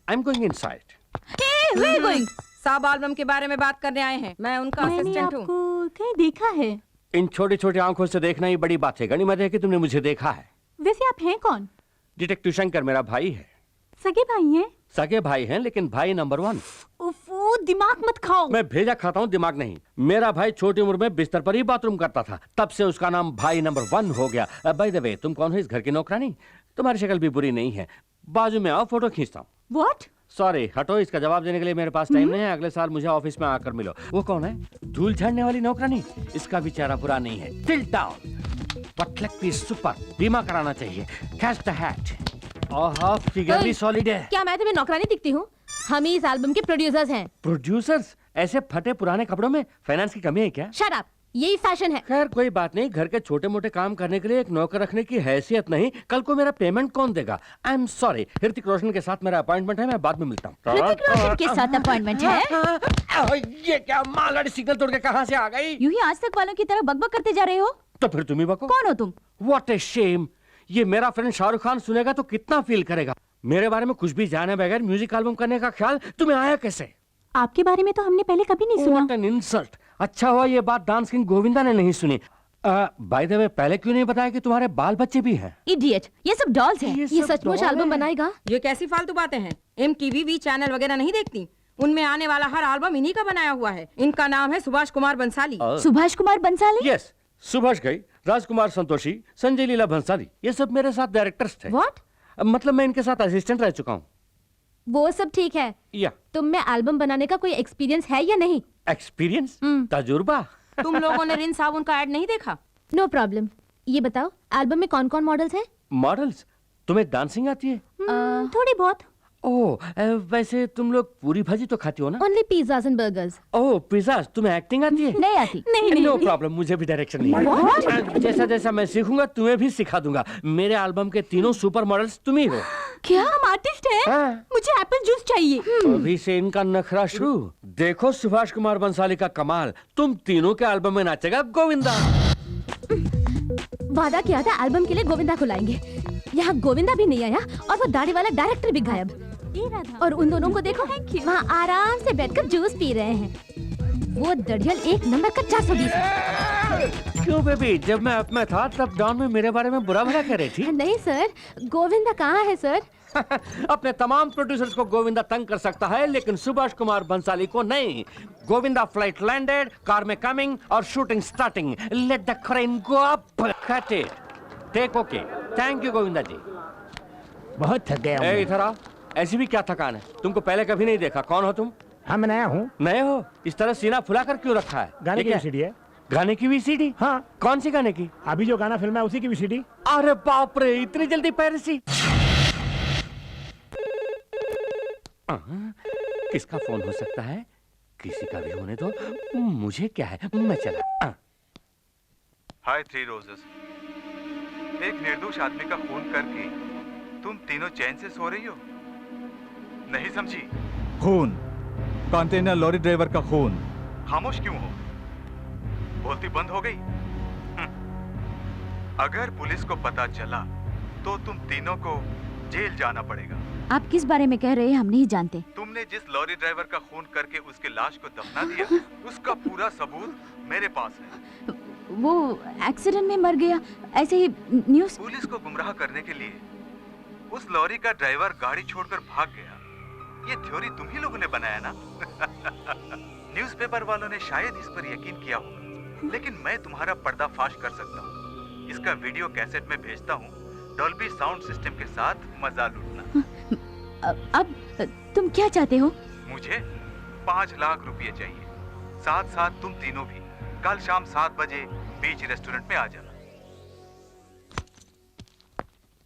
S10: I am going inside.
S7: Hey, where are you going? साब एल्बम के बारे में बात करने आए हैं, मैं उनका असिस्टेंट हूँ।
S2: आपको कहीं देखा है?
S10: इन छोटी छोटी आंखों से देखना ही बड़ी बात है। गनीमत है कि तुमने मुझे देखा है।
S2: वैसे आप हैं कौन?
S10: डिटेक्टिव शंकर मेरा भाई है।
S2: सगे भाई हैं?
S10: सगे भाई हैं लेकिन भाई नंबर 1।
S2: उफ़, दिमाग मत खाओ।
S10: मैं भेजा खाता हूँ, दिमाग नहीं। मेरा भाई छोटी उम्र में बिस्तर पर ही बाथरूम करता था, तब से उसका नाम भाई नंबर 1 हो गया। बाय द वे, तुम कौन हो इस घर की नौकरानी? तुम्हारी शक्ल भी बुरी नहीं है, बाजू में आओ, फोटो खींचता हूँ।
S2: What?
S10: सॉरी, हटो, इसका जवाब देने के लिए मेरे पास टाइम नहीं है। अगले साल मुझे ऑफिस में आकर मिलो। वो कौन है? धूल झाड़ने वाली नौकरानी? इसका भी चेहरा बुरा नहीं है। टिल्ट डाउन, पटलक पीस सुपर, बीमा कराना चाहिए। Catch the hat. Oh, figure भी सॉलिड है।
S1: क्या मैं तुम्हें नौकरानी दिखती हूँ? हम ही इस एल्बम के प्रोड्यूसर्स हैं।
S10: प्रोड्यूसर्स? ऐसे फटे पुराने कपड़ों में फाइनेंस की कमी है क्या?
S1: शट अप, यही फैशन है।
S10: खैर कोई बात नहीं, घर के छोटे मोटे काम करने के लिए एक नौकर रखने की हैसियत नहीं। कल को मेरा पेमेंट कौन देगा? आई एम सॉरी, ऋतिक रोशन के साथ मेरा अपॉइंटमेंट है, मैं बाद में मिलता हूँ।
S3: ऋतिक रोशन के साथ अपॉइंटमेंट है?
S10: ये क्या मालगाड़ी सिग्नल तोड़ के कहाँ से आ गई?
S3: यूं ही आज तक वालों की तरह बकबक करते जा रहे हो।
S10: तो फिर तुम ही बको।
S3: कौन हो तुम?
S10: What a shame. ये मेरा फ्रेंड शाहरुख खान सुनेगा तो कितना फील करेगा। मेरे बारे में कुछ भी जाने बगैर म्यूजिक एल्बम करने का ख्याल तुम्हें आया कैसे?
S2: आपके बारे में तो हमने पहले कभी नहीं सुना।
S10: What an insult! अच्छा हुआ ये बात डांस किंग गोविंदा ने नहीं सुनी। बाय द वे, पहले क्यों नहीं बताया कि तुम्हारे बाल बच्चे भी हैं?
S3: इडियट, ये सब डॉल्स हैं।
S1: ये सचमुच एल्बम बनाएगा?
S7: ये कैसी फालतू बातें हैं? MTV V चैनल वगैरह नहीं देखती? उनमें आने वाला हर एल्बम इन्हीं का बनाया हुआ है। इनका नाम है सुभाष कुमार बंसाली।
S3: सुभाष कुमार बंसाली?
S10: यस, सुभाष घई, राजकुमार संतोषी, संजय लीला भंसाली, ये सब मेरे साथ डायरेक्टर्स थे।
S1: What?
S10: मतलब मैं इनके साथ असिस्टेंट रह चुका हूँ।
S1: वो सब ठीक है,
S10: या
S1: तुम में एल्बम बनाने का कोई एक्सपीरियंस है या नहीं?
S10: एक्सपीरियंस? तजुर्बा?
S7: तुम लोगों ने रिन साबुन का ऐड नहीं देखा?
S1: No problem. ये बताओ, एल्बम में कौन कौन मॉडल्स हैं?
S10: मॉडल्स? तुम्हें डांसिंग आती है?
S2: थोड़ी बहुत।
S10: ओह, वैसे तुम लोग पूरी भाजी तो खाती हो ना?
S1: Only pizzas and burgers.
S10: Oh, pizzas. तुम्हें एक्टिंग आती है?
S3: नहीं आती।
S2: नहीं।
S10: नो प्रॉब्लम, मुझे भी डायरेक्शन नहीं है। जैसा जैसा मैं सीखूंगा तुम्हें भी सिखा दूंगा। मेरे एल्बम के तीनों सुपर मॉडल्स तुम ही हो।
S2: क्या हम आर्टिस्ट हैं?
S10: हाँ।
S2: मुझे एप्पल जूस चाहिए।
S10: अभी से इनका नखरा शुरू। देखो सुभाष कुमार बंसाली का कमाल, तुम तीनों के एल्बम में नाचेगा गोविंदा।
S1: वादा किया था एल्बम के लिए गोविंदा को लाएंगे। यहाँ गोविंदा भी नहीं आया और वो दाढ़ी वाला डायरेक्टर भी गायब।
S2: ये राधा।
S1: और उन दोनों को देखो, वहाँ आराम से बैठकर जूस पी रहे हैं। वो दड़ियल एक नंबर का 420 है।
S10: क्यों बेबी, जब मैं अप में था तब डॉन में मेरे बारे में बुरा भला कह रही थी।
S1: नहीं सर, गोविंदा कहाँ है सर?
S10: अपने तमाम प्रोड्यूसर्स को गोविंदा तंग कर सकता है, लेकिन सुभाष कुमार बंसाली को नहीं। गोविंदा फ्लाइट लैंडेड, कार में कमिंग और shooting starting. Let the crane go up. Cut it, take okay. Thank you Govinda ji.
S8: बहुत थक गया हूँ।
S10: इधर आओ। ऐसी भी क्या थकान है? तुमको पहले कभी नहीं देखा। कौन हो तुम?
S8: हाँ, मैं नया हूँ।
S10: नए हो? इस तरह सीना फुला कर क्यों रखा है?
S8: गाने की वीसीडी है।
S10: गाने की वीसीडी?
S8: हाँ।
S10: कौन सी गाने की?
S8: अभी जो गाना फिल्म है उसी की वीसीडी।
S10: अरे बाप रे, इतनी जल्दी पायरेसी? किसका फोन हो सकता है? किसी का भी होने दो, मुझे क्या है, मैं चला।
S13: हाय थ्री रोजेस। एक निर्दोष आदमी का खून करके तुम तीनों चैन से सो रही हो? नहीं समझी?
S6: खून, कंटेनर लॉरी ड्राइवर का खून।
S13: खामोश क्यों हो? बोलती बंद हो गई? अगर पुलिस को पता चला तो तुम तीनों को जेल जाना पड़ेगा।
S3: आप किस बारे में कह रहे हैं हम नहीं जानते।
S13: तुमने जिस लॉरी ड्राइवर का खून करके उसके लाश को दफना दिया, उसका पूरा सबूत मेरे पास है।
S3: वो एक्सीडेंट में मर गया, ऐसे ही न्यूज़।
S13: पुलिस को गुमराह करने के लिए उस लॉरी का ड्राइवर गाड़ी छोड़कर भाग गया। ये थ्योरी तुम ही लोगों ने बनाया ना? न्यूज़पेपर वालों ने शायद इस पर यकीन किया होगा, लेकिन मैं तुम्हारा पर्दाफाश कर सकता हूँ। इसका वीडियो कैसेट में भेजता हूँ। डॉल्बी साउंड सिस्टम के साथ मजा लूटना।
S3: अब तुम क्या चाहते हो?
S13: मुझे 5 लाख रुपए चाहिए। साथ साथ तुम तीनों भी कल शाम 7 बजे बीच रेस्टोरेंट में आ जाना।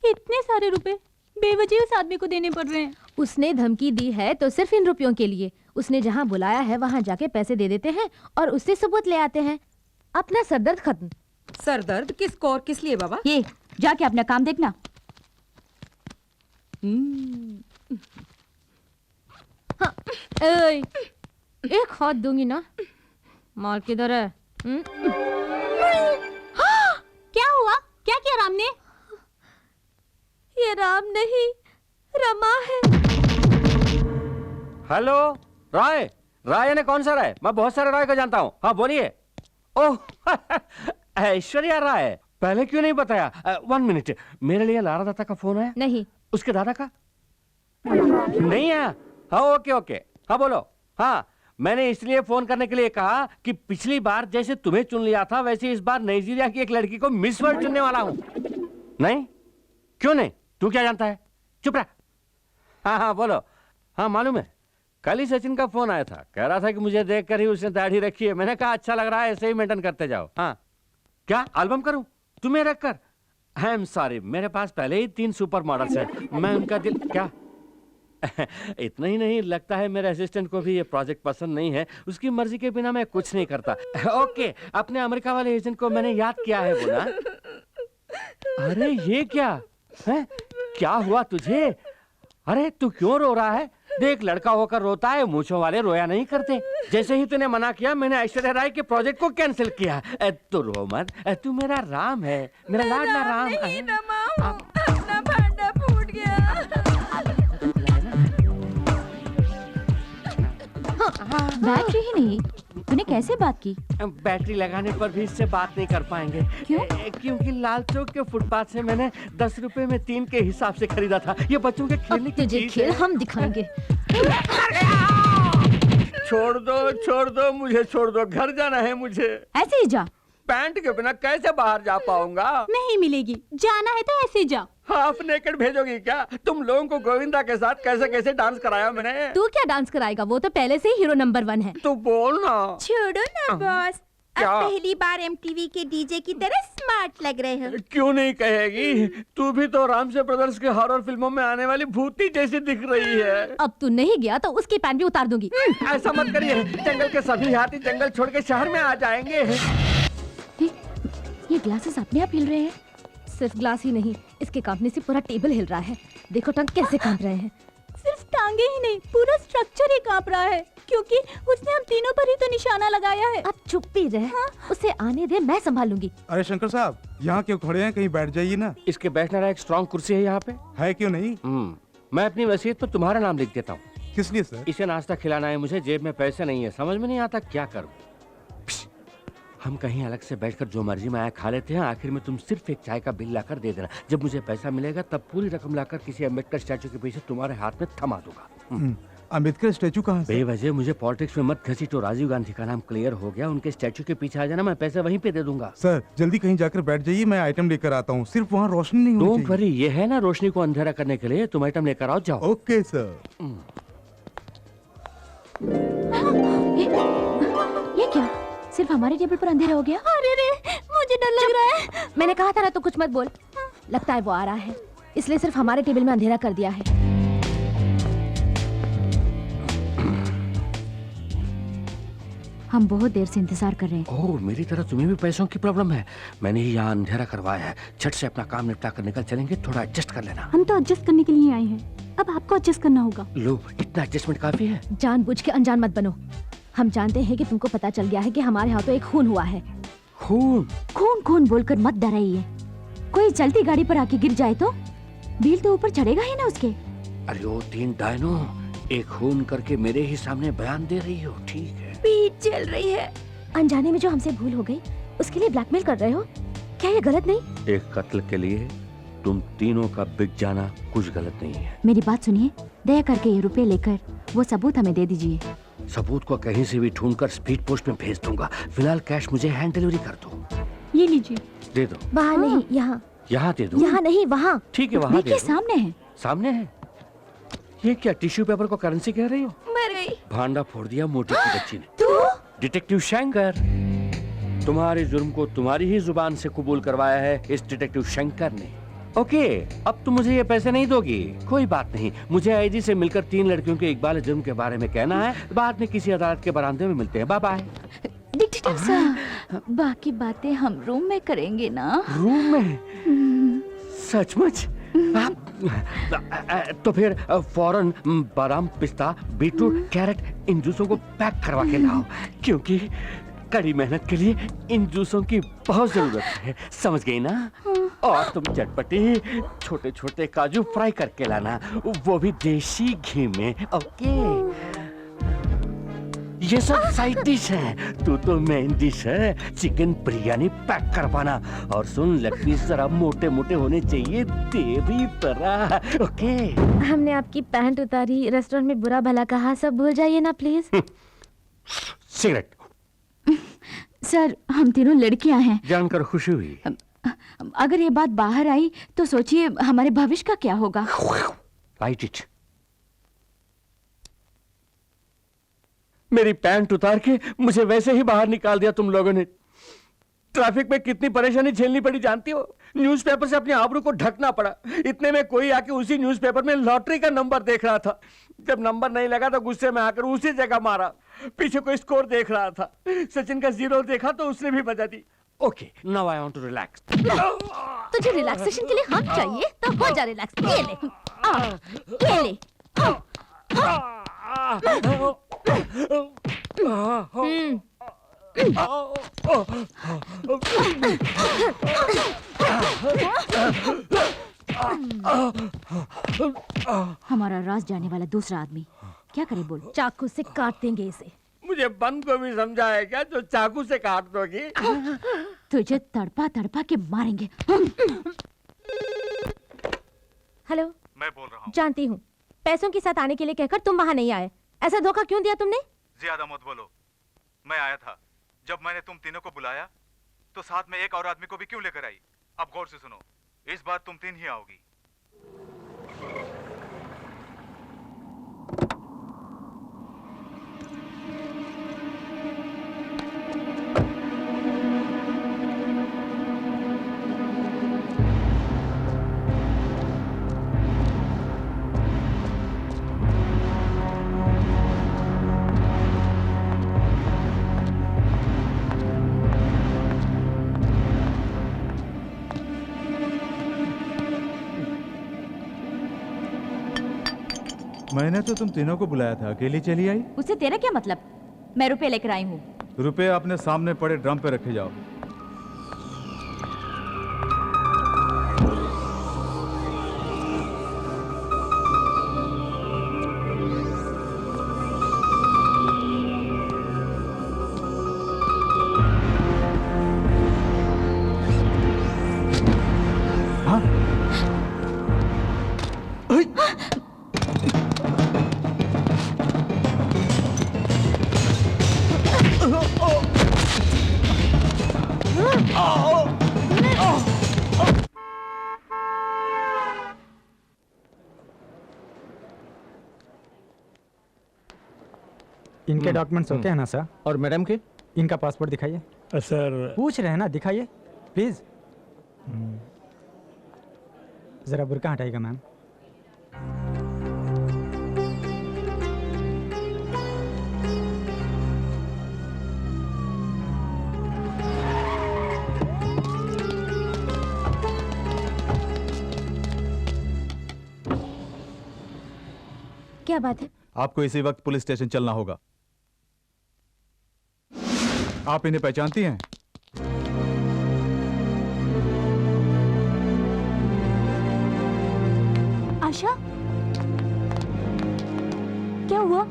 S2: इतने सारे रुपए बेवजह उस आदमी को देने पड़ रहे हैं।
S1: उसने धमकी दी है तो सिर्फ इन रुपयों के लिए। उसने जहाँ बुलाया है वहाँ जाके पैसे दे देते हैं और उससे सबूत ले आते हैं। अपना सरदर्द खत्म।
S7: सरदर्द किसको और किस लिए बाबा?
S3: ये जाके अपना काम देखना।
S1: हाँ, एक हाथ दूंगी ना। माल किधर है?
S2: क्या हुआ? क्या किया राम ने?
S1: ये राम नहीं, रमा है।
S10: हेलो राय। राय ने कौन सा राय? मैं बहुत सारे राय को जानता हूँ। हाँ बोलिए। ओह ऐश्वर्या राय, पहले क्यों नहीं बताया? 1 मिनट, मेरे लिए लारा दत्ता का फोन आया?
S1: नहीं।
S10: उसके दादा का नहीं आया? हाँ ओके ओके। हाँ बोलो। हाँ, मैंने इसलिए फोन करने के लिए कहा कि पिछली बार जैसे तुम्हें चुन लिया था वैसे इस बार नाइजीरिया की एक लड़की को मिस वर्ल्ड चुनने वाला हूँ। नहीं? क्यों नहीं? तू क्या जानता है? चुप रह। हाँ हाँ बोलो। हाँ मालूम है, कल ही सचिन का फोन आया था। कह रहा था कि मुझे देखकर ही उसने दाढ़ी रखी है। मैंने कहा अच्छा लग रहा है, ऐसे ही मेंटेन करते जाओ। हाँ क्या एल्बम करूं तुम्हें रखकर? आई एम सॉरी, मेरे पास पहले ही 3 सुपर मॉडल्स हैं। मैं उनका दिल क्या इतना ही नहीं, लगता है मेरे असिस्टेंट को भी ये प्रोजेक्ट पसंद नहीं है। उसकी मर्जी के बिना मैं कुछ नहीं करता। ओके, अपने अमेरिका वाले एजेंट को मैंने याद किया है बोला। अरे ये क्या है? क्या हुआ तुझे? अरे तू क्यों रो रहा है? देख, लड़का होकर रोता है, मूंछों वाले रोया नहीं करते। जैसे ही तूने मना किया मैंने ऐश्वर्या राय के प्रोजेक्ट को कैंसिल किया। तू रो मत, तू मेरा राम है, मेरा लाडला राम।
S7: अपना भांडा फूट गया।
S3: बैटरी ही नहीं, तूने कैसे बात की?
S10: बैटरी लगाने पर भी इससे बात नहीं कर पाएंगे।
S3: क्यों?
S10: क्योंकि लाल चौक के फुटपाथ से मैंने 10 रुपए में 3 के हिसाब से खरीदा था। ये बच्चों के खेलने की
S1: तुझे
S10: चीज
S1: खेल
S10: है।
S1: हम दिखाएंगे।
S10: छोड़ दो मुझे, छोड़ दो। घर जाना है मुझे।
S3: ऐसे ही जा।
S10: पैंट के बिना कैसे बाहर जा पाऊंगा?
S2: नहीं मिलेगी। जाना है तो ऐसे जा।
S10: हाफ नेकेड भेजोगी क्या? तुम लोगों को गोविंदा के साथ कैसे कैसे डांस कराया मैंने।
S1: तू क्या डांस कराएगा? वो तो पहले से ही हीरो नंबर 1 है।
S10: तू बोल ना।
S14: छोड़ो ना बॉस, अब
S10: क्या?
S14: पहली बार एमटीवी के डीजे की तरह स्मार्ट लग रहे हो।
S10: क्यों नहीं कहेगी? तू भी तो रामसे ब्रदर्स के हॉरर फिल्मों में आने वाली भूती जैसी दिख रही है।
S1: अब तू नहीं गया तो उसकी पैंट भी उतार दूंगी।
S10: ऐसा मत करिए, जंगल के सभी हाथी जंगल छोड़ के शहर में आ जाएंगे।
S3: ये ग्लासेस अपने आप हिल रहे हैं।
S1: सिर्फ ग्लास ही नहीं, इसके कांपने से पूरा टेबल हिल रहा है। देखो टंग कैसे कांप रहे हैं।
S2: सिर्फ टांगे ही नहीं, पूरा स्ट्रक्चर ही कांप रहा है, क्योंकि उसने हम तीनों पर ही तो निशाना लगाया है।
S1: अब चुप भी रहे। हाँ? उसे आने दे, मैं संभालूंगी।
S15: अरे शंकर साहब, यहाँ क्यों खड़े हैं? कहीं बैठ जाइए ना।
S10: इसके बैठने वाला एक स्ट्रॉन्ग कुर्सी है यहाँ पे।
S15: है क्यों नहीं?
S10: मैं अपनी वसीयत पर तुम्हारा नाम लिख देता हूँ।
S11: किस लिए सर?
S10: इसे नाश्ता खिलाना है मुझे, जेब में पैसे नहीं है, समझ में नहीं आता क्या करूँ। हम कहीं अलग से बैठकर जो मर्जी में आया खा लेते हैं, आखिर में तुम सिर्फ एक चाय का बिल लाकर दे देना। जब मुझे पैसा मिलेगा तब पूरी रकम लाकर किसी अम्बेडकर स्टैचू के पीछे तुम्हारे हाथ में थमा दूंगा।
S11: अम्बेडकर स्टैचू कहाँ से?
S10: बेवजह मुझे पॉलिटिक्स में मत घसीटो। राजीव गांधी का नाम क्लियर हो गया, उनके स्टैचू के पीछे आ जाना, मैं पैसे वहीं पे दे दूंगा।
S11: सर जल्दी कहीं जाकर बैठ जाइए, मैं आइटम लेकर आता हूँ। सिर्फ वहाँ रोशनी नहीं होनी
S10: डोंट वरी, ये है ना रोशनी को अंधेरा करने के लिए। तुम आइटम लेकर आओ, जाओ।
S11: Okay sir.
S3: ये क्या, सिर्फ हमारे टेबल पर अंधेरा हो गया?
S1: अरे रे, मुझे डर लग रहा है। मैंने कहा था ना, तो कुछ मत बोल। लगता है वो आ रहा है, इसलिए सिर्फ हमारे टेबल में अंधेरा कर दिया है।
S3: हम बहुत देर से इंतजार कर रहे हैं।
S10: ओह, मेरी तरह तुम्हें भी पैसों की प्रॉब्लम है। मैंने ही यहाँ अंधेरा करवाया है। झट से अपना काम निपटा कर निकल चलेंगे, थोड़ा एडजस्ट कर लेना।
S2: हम तो एडजस्ट करने के लिए आए हैं, अब आपको एडजस्ट करना होगा।
S10: लो, इतना एडजस्टमेंट काफी है।
S1: जानबूझ के अनजान मत बनो। हम जानते हैं कि तुमको पता चल गया है कि हमारे हाथों एक खून हुआ है।
S10: खून?
S3: खून खून बोलकर मत डराइए। कोई चलती गाड़ी पर आके गिर जाए तो बिल तो ऊपर चढ़ेगा ही ना उसके।
S10: अरे ओ तीन डायनो, एक खून करके मेरे ही सामने बयान दे रही हो, ठीक है?
S1: पीठ चल रही है। अनजाने में जो हमसे भूल हो गई, उसके लिए ब्लैकमेल कर रहे हो? क्या ये गलत नहीं?
S10: एक कत्ल के लिए तुम तीनों का बिक जाना कुछ गलत नहीं है।
S3: मेरी बात सुनिए, दया करके ये रुपए लेकर वो सबूत हमें दे दीजिए।
S10: सबूत को कहीं से भी ढूंढकर स्पीड पोस्ट में भेज दूंगा। फिलहाल कैश मुझे हैंड डिलीवरी कर दो।
S2: ये लीजिए।
S10: दे दो।
S1: वहाँ नहीं, यहाँ।
S10: यहाँ दे दो।
S1: यहाँ नहीं, वहाँ।
S10: ठीक है, वहाँ दे
S3: देखिए
S10: दो।
S3: सामने है।
S10: सामने है? ये क्या टिश्यू पेपर को करेंसी कह रही हो?
S1: मर गई।
S10: भांडा फोड़ दिया मोटी की बच्ची ने।
S1: तू?
S10: डिटेक्टिव शंकर, तुम्हारे जुर्म को तुम्हारी ही जुबान से कबूल करवाया है इस डिटेक्टिव शंकर ने। ओके, अब तुम मुझे ये पैसे नहीं दोगी, कोई बात नहीं। मुझे आईजी से मिलकर 3 लड़कियों के इकबाल जुर्म के बारे में कहना है। बाद में किसी अदालत के बरामदे में मिलते हैं। Bye bye.
S3: डिटेक्टिव सर, बाकी बातें हम रूम में करेंगे ना?
S10: रूम में? सचमुच? तो फिर फौरन बादाम, पिस्ता, बीटरूट, कैरेट इन जूसों को पैक करवा के लाओ, क्योंकि कड़ी मेहनत के लिए इन जूसों की बहुत जरूरत है, समझ गई ना? और तुम चटपटी छोटे छोटे काजू फ्राई करके लाना, वो भी देसी घी में। ओके, ये सब साइड डिश है, तू तो मेन डिश है। चिकन बिरयानी पैक करवाना। और सुन, लेग पीस जरा मोटे मोटे होने चाहिए, तेरी तरह। ओके।
S1: हमने आपकी पैंट उतारी, रेस्टोरेंट में बुरा भला कहा, सब भूल जाइए ना प्लीज।
S10: सिगरेट।
S3: सर, हम तीनों लड़कियां हैं।
S10: जानकर खुशी हुई।
S3: अगर ये बात बाहर आई तो सोचिए हमारे भविष्य का क्या होगा।
S10: Right it. मेरी पैंट उतार के मुझे वैसे ही बाहर निकाल दिया तुम लोगों ने। ट्रैफिक में कितनी परेशानी झेलनी पड़ी जानती हो? न्यूज़पेपर से अपने आबरू को ढकना पड़ा। इतने में कोई आके उसी न्यूज़पेपर में लॉटरी का नंबर देख रहा था। जब नंबर नहीं लगा तो गुस्से में आकर उसी जगह मारा। पीछे कोई स्कोर देख रहा था, सचिन का 0 देखा तो उसने भी बजा दी। Okay, now I want to relax.
S1: तुझे रिलैक्सेशन के लिए हम चाहिए तो हो जा रिलैक्स। ये ले, ये ले।
S3: हमारा राज जाने वाला दूसरा आदमी क्या करे बोल?
S1: चाकू से काट देंगे इसे।
S10: मुझे बंद को भी समझा है क्या जो चाकू से काट दोगी?
S3: तुझे तड़पा तड़पा के मारेंगे।
S1: हेलो,
S13: मैं बोल रहा हूँ।
S1: जानती हूँ, पैसों के साथ आने के लिए कहकर तुम वहाँ नहीं आए। ऐसा धोखा क्यों दिया तुमने?
S13: ज्यादा मत बोलो। मैं आया था। जब मैंने तुम तीनों को बुलाया तो साथ में एक और आदमी को भी क्यों लेकर आई? अब गौर से सुनो, इस बार तुम 3 ही आओगी।
S11: मैंने तो तुम तीनों को बुलाया था, अकेली चली आई?
S3: उससे तेरा क्या मतलब? मैं रुपए लेकर आई हूँ।
S11: रुपए अपने सामने पड़े ड्रम पे रखे जाओ। इनके डॉक्यूमेंट्स ओके हैं ना सर?
S12: और मैडम के?
S11: इनका पासपोर्ट दिखाइए।
S8: सर
S11: पूछ रहे हैं ना, दिखाइए प्लीज। जरा बुर्का हटाइएगा मैम।
S1: क्या बात है?
S13: आपको इसी वक्त पुलिस स्टेशन चलना होगा। आप इन्हें पहचानती हैं?
S2: आशा, क्या हुआ?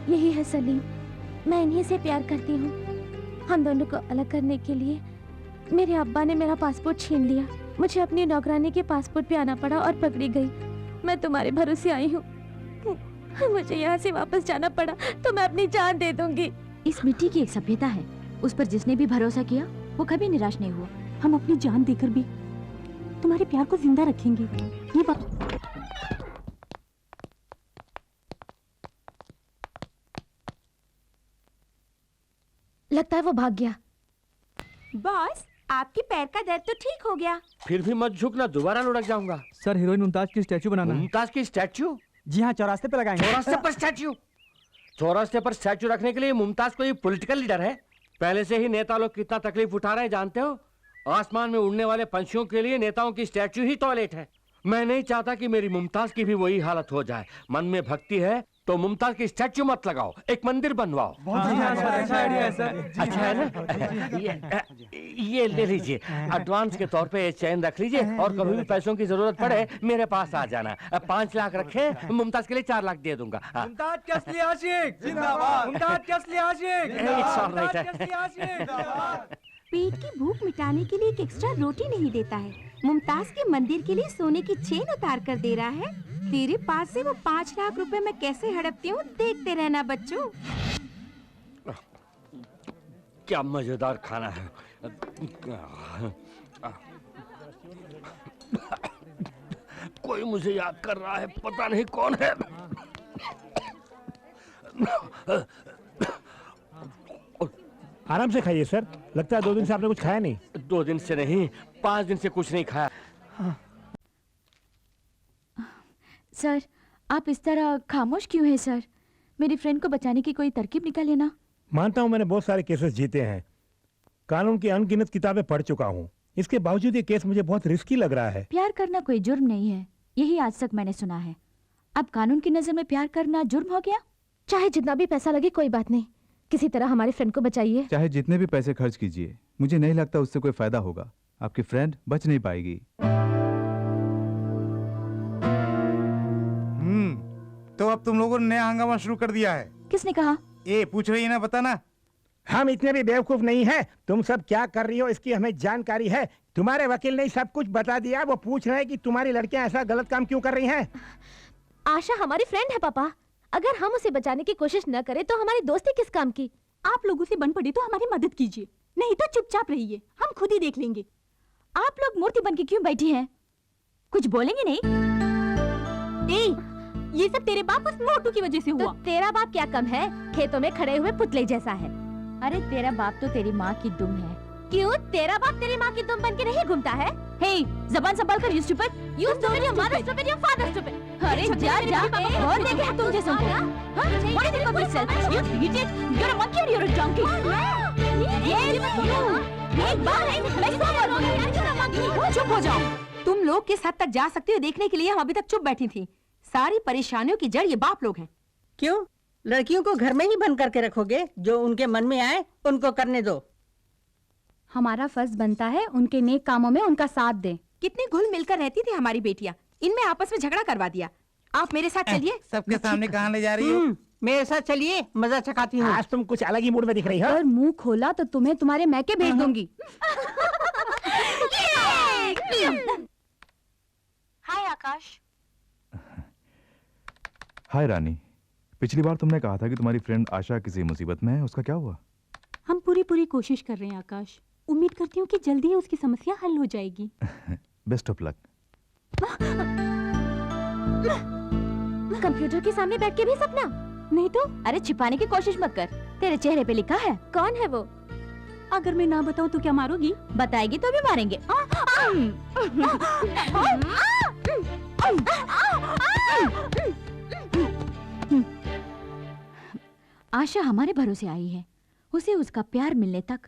S1: यही है सलीम, मैं इन्हीं से प्यार करती हूँ। हम दोनों को अलग करने के लिए मेरे अब्बा ने मेरा पासपोर्ट छीन लिया। मुझे अपनी नौकरानी के पासपोर्ट पे आना पड़ा और पकड़ी गई। मैं तुम्हारे भरोसे आई हूँ। मुझे यहाँ से वापस जाना पड़ा तो मैं अपनी जान दे दूंगी।
S3: इस मिट्टी की एक सभ्यता है, उस पर जिसने भी भरोसा किया वो कभी निराश नहीं हुआ।
S2: हम अपनी जान देकर भी तुम्हारे प्यार को जिंदा रखेंगे, ये बात।
S1: लगता है वो भाग गया।
S14: बॉस, आपके पैर का दर्द तो ठीक हो गया।
S10: फिर भी मत झुकना, दोबारा लुढ़क जाऊंगा।
S5: सर, हीरोइन मुमताज की स्टैचू बनाना है।
S10: मुमताज की स्टैचू?
S11: जी हाँ, चौरास्ते पे लगाएंगे।
S10: चौरास्ते पर स्टैचू? चौरास्ते पर स्टैचू रखने के लिए मुमताज कोई पॉलिटिकल लीडर है? पहले से ही नेता लोग कितना तकलीफ उठा रहे हैं जानते हो? आसमान में उड़ने वाले पंछियों के लिए नेताओं की स्टैचू ही टॉयलेट है। मैं नहीं चाहता कि मेरी मुमताज की भी वही हालत हो जाए। मन में भक्ति है तो मुमताज की स्टैचू मत लगाओ, एक मंदिर बनवाओ।
S5: अच्छा आइडिया है सर।
S10: अच्छा है ना? ये ले लीजिए, एडवांस के तौर पे ये चैन रख लीजिए और कभी भी पैसों की जरूरत पड़े मेरे पास आ जाना। 5 लाख रखे, मुमताज के लिए 4 लाख दे दूंगा।
S5: मुमताज के असली आशिक जिंदाबाद। मुमताज के असली आशिक
S14: जिंदाबाद। पेट की भूख मिटाने के लिए एक एक्स्ट्रा रोटी नहीं देता है, मुमताज के मंदिर के लिए सोने की चेन उतार कर दे रहा है। तेरे पास से वो 5 लाख रुपए मैं कैसे हड़पती हूँ, देखते रहना बच्चों।
S10: क्या मजेदार खाना है। कोई मुझे याद कर रहा है, पता नहीं कौन है।
S8: आराम से खाइए सर, लगता है 2 दिन से आपने कुछ खाया नहीं।
S10: 2 दिन से नहीं, 5 दिन से कुछ नहीं खाया।
S3: सर, आप इस तरह खामोश क्यों हैं सर? मेरी फ्रेंड को बचाने की कोई तरकीब निकालिए ना।
S8: मानता हूँ मैंने बहुत सारे केसेस जीते हैं, कानून की अनगिनत किताबें पढ़ चुका हूँ। इसके बावजूद ये केस मुझे बहुत रिस्की लग रहा है।
S3: प्यार करना कोई जुर्म नहीं है, यही आज तक मैंने सुना है। अब कानून की नजर में प्यार करना जुर्म हो गया?
S1: चाहे जितना भी पैसा लगे कोई बात नहीं, किसी तरह हमारे फ्रेंड को बचाइए।
S13: चाहे जितने भी पैसे खर्च कीजिए, मुझे नहीं लगता उससे कोई फायदा होगा। आपकी फ्रेंड बच नहीं पाएगी।
S9: तो अब तुम लोगों ने नया हंगामा शुरू कर दिया है।
S3: किसने कहा?
S9: ए पूछ रही है ना, बताना।
S8: हम इतने भी बेवकूफ नहीं हैं। तुम सब क्या कर रही हो इसकी हमें जानकारी है। तुम्हारे वकील ने सब कुछ बता दिया। वो पूछ रहे हैं कि तुम्हारी लड़कियां ऐसा गलत काम क्यों कर रही हैं।
S1: आशा हमारी फ्रेंड है पापा, अगर हम उसे बचाने की कोशिश न करें तो हमारी दोस्ती किस काम की?
S2: आप लोगों से बन पड़ी तो हमारी मदद कीजिए, नहीं तो चुपचाप रहिए, हम खुद ही देख लेंगे।
S3: आप लोग मूर्ति बन के क्यों बैठी हैं? कुछ बोलेंगे नहीं?
S2: ये सब तेरे बाप उस मोटू की वजह से हुआ।
S1: तो तेरा बाप क्या कम है, खेतों में खड़े हुए पुतले जैसा है।
S3: अरे तेरा बाप तो तेरी माँ की दुम है।
S1: क्यों तेरा बाप तेरी माँ की दुम बन के नहीं घूमता है?
S3: हे, जबान संभाल कर, you stupid,
S1: you stupid, your mother stupid, your father stupid।
S3: अरे जा जा, और देखे तुम जैसे को। What do you think of yourself? You idiot, you're a monkey or you're a donkey?
S2: एक बार चुप हो जाओ। तुम लोग किस हद तक जा सकती हो देखने के लिए हम अभी तक चुप बैठी थी। सारी परेशानियों की जड़ ये बाप लोग हैं।
S7: क्यों? लड़कियों को घर में ही बंद करके रखोगे? जो उनके मन में आए उनको करने दो।
S2: हमारा फर्ज बनता है उनके नेक कामों में उनका साथ दें। कितनी घुल मिलकर रहती थी हमारी बेटियां, इनमें आपस में झगड़ा करवा दिया। आप मेरे साथ चलिए।
S9: सबके सामने कहाँ ले जा रही हो?
S7: मेरे साथ चलिए, मजा चखाती हूँ।
S8: आज तुम कुछ अलग ही मूड में दिख रही हो।
S2: अगर मुंह खोला तो तुम्हें तुम्हारे मैके भेज दूंगी।
S3: हाय आकाश।
S13: हाय रानी, पिछली बार तुमने कहा था कि तुम्हारी फ्रेंड आशा किसी मुसीबत में है, उसका क्या हुआ?
S2: पूरी कोशिश कर रहे हैं आकाश। उम्मीद करती हूँ कि जल्दी ही उसकी समस्या हल हो जाएगी।
S13: Best of luck.
S1: कंप्यूटर के सामने बैठ के भी सपना?
S2: नहीं तो।
S3: अरे छिपाने की कोशिश मत कर, तेरे चेहरे पे लिखा है।
S1: कौन है वो?
S2: अगर मैं ना बताऊं तो क्या मारोगी?
S3: बताएगी तो भी मारेंगे। आशा हमारे भरोसे आई है। उसे उसका प्यार मिलने तक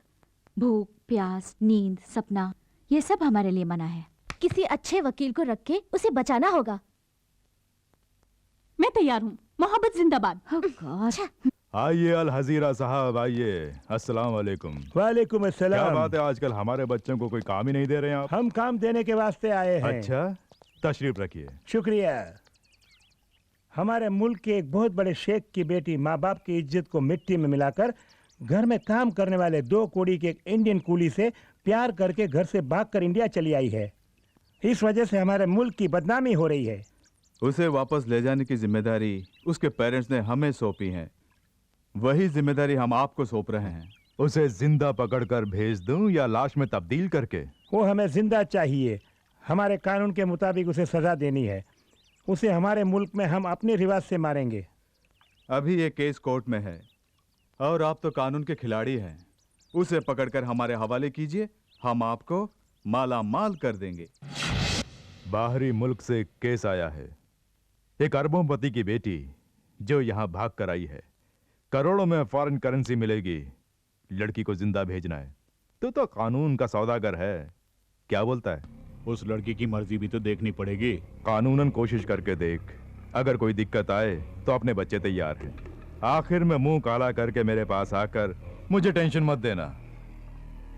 S3: भूख, प्यास, नींद, सपना, ये सब हमारे लिए मना है।
S1: किसी अच्छे वकील को रख के उसे बचाना होगा।
S2: मैं तैयार हूँ। मोहब्बत जिंदाबाद।
S13: आइए अल हजीरा साहब, आइए। अस्सलाम वालेकुम।
S8: वालेकुम अस्सलाम।
S13: क्या बात है, आजकल हमारे बच्चों को कोई काम ही नहीं दे रहे हैं आप?
S8: हम काम देने के वास्ते आए हैं।
S13: अच्छा, तशरीफ रखिए।
S8: शुक्रिया। हमारे मुल्क के एक बहुत बड़े शेख की बेटी माँ बाप की इज्जत को मिट्टी में मिलाकर घर में काम करने वाले 2 कोड़ी के एक इंडियन कूली से प्यार करके घर से भागकर इंडिया चली आई है। इस वजह से हमारे मुल्क की बदनामी हो रही है।
S13: उसे वापस ले जाने की जिम्मेदारी उसके पेरेंट्स ने हमें सौंपी है। वही जिम्मेदारी हम आपको सौंप रहे हैं। उसे जिंदा पकड़कर भेज दूं या लाश में तब्दील करके?
S8: वो हमें जिंदा चाहिए। हमारे कानून के मुताबिक उसे सजा देनी है। उसे हमारे मुल्क में हम अपने रिवाज से मारेंगे।
S13: अभी ये केस कोर्ट में है और आप तो कानून के खिलाड़ी हैं। उसे पकड़कर हमारे हवाले कीजिए, हम आपको माला माल कर देंगे। बाहरी मुल्क से केस आया है। एक अरबोंपति की बेटी जो यहाँ भाग कर आई है, करोड़ों में फॉरेन करेंसी मिलेगी। लड़की को जिंदा भेजना है। तो कानून का सौदागर है। क्या बोलता है?
S6: उस लड़की की मर्जी भी तो देखनी पड़ेगी।
S13: कानूनन कोशिश करके देख। अगर कोई दिक्कत आए तो अपने बच्चे तैयार हैं। आखिर में मुंह काला करके मेरे पास आकर मुझे टेंशन मत देना।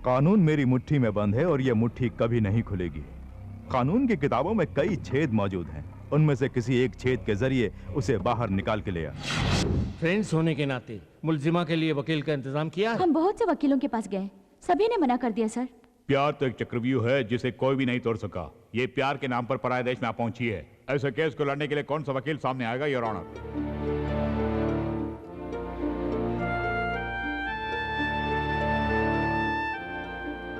S13: कानून मेरी मुट्ठी में बंद है और ये मुट्ठी कभी नहीं खुलेगी। कानून की किताबों में कई छेद मौजूद हैं। उनमें से किसी एक छेद के जरिए उसे बाहर निकाल के ले आ।
S12: फ्रेंड्स होने के नाते मुलजिमा के लिए वकील का इंतजाम किया?
S3: हम बहुत से वकीलों के पास गए, सभी ने मना कर दिया सर।
S6: प्यार तो एक चक्रव्यूह है जिसे कोई भी नहीं तोड़ सका। ये प्यार के नाम पर पराये देश में आ पहुंची है। ऐसे केस को लड़ने के लिए कौन सा वकील सामने आएगा, योर ऑनर?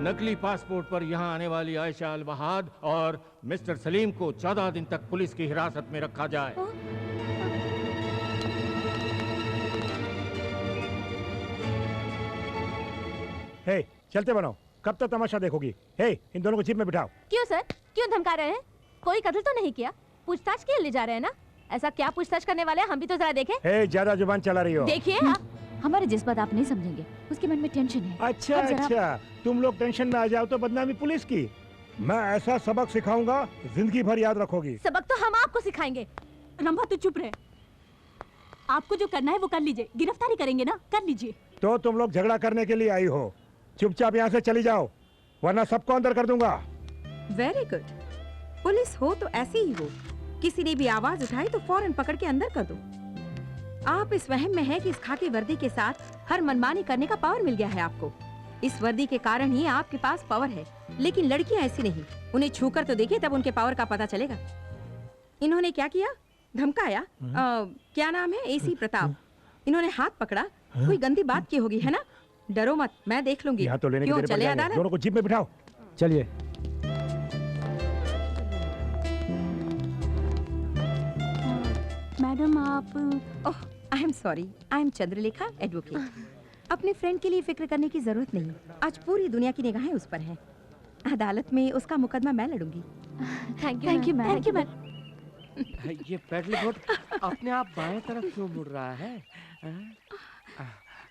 S12: नकली पासपोर्ट पर यहाँ आने वाली आयशा अल वहाद और मिस्टर सलीम को 14 दिन तक पुलिस की हिरासत में रखा जाए।
S8: हे, चलते बनो। कब तक तमाशा देखोगी? हे, इन दोनों को जीप में बिठाओ।
S1: क्यों सर, क्यों धमका रहे हैं? कोई कत्ल तो नहीं किया, पूछताछ के लिए ले जा रहे हैं ना? ऐसा क्या पूछताछ करने वाले हैं, हम भी तो जरा देखें।
S8: हे, ज्यादा जुबान चला रही हो।
S1: देखिए
S3: हमारे जज्बात आप नहीं समझेंगे। उसके मन में टेंशन है।
S8: अच्छा अच्छा, तुम लोग टेंशन में आ जाओ तो बदनामी पुलिस की। मैं ऐसा सबक सिखाऊंगा, जिंदगी भर याद रखोगी।
S1: सबक तो हम आपको सिखाएंगे।
S2: रंभा तू चुप रहे। आपको जो करना है वो कर लीजिए। गिरफ्तारी करेंगे ना, कर लीजिए।
S8: तो तुम लोग झगड़ा करने के लिए आई हो। चुपचाप यहाँ से चली जाओ, वरना सबको अंदर कर दूंगा।
S7: Very good. पुलिस हो तो ऐसी ही हो। किसी ने भी आवाज उठाई तो फौरन पकड़ के अंदर कर दो। आप इस वहम में है कि इस खाकी वर्दी के साथ हर मनमानी करने का पावर मिल गया है आपको। इस वर्दी के कारण ही आपके पास पावर है, लेकिन लड़कियां ऐसी नहीं। उन्हें छूकर तो देखिए, तब उनके पावर का पता चलेगा। इन्होंने क्या किया? धमकाया। क्या नाम है? एसी प्रताप। इन्होंने हाथ पकड़ा। कोई गंदी बात की होगी, है ना? डरो मत, मैं देख लूंगी।
S8: यहाँ तो लेने
S7: क्यों,
S8: के
S7: चले अदालत?
S8: दोनों को जीप में बिठाओ।
S5: चलिए।
S2: मैडम आप
S7: oh, I am sorry. I am Chandralekha, advocate. अपने फ्रेंड के लिए फिक्र करने की जरूरत नहीं। आज पूरी दुनिया की निगाहें उस पर हैं। अदालत में उसका मुकदमा मैं लड़ूंगी।
S1: Thank you ma'am.
S2: Thank you ma'am.
S10: ये पेडल बोट अपने आप बाएं तरफ क्यों मुड़ रहा है?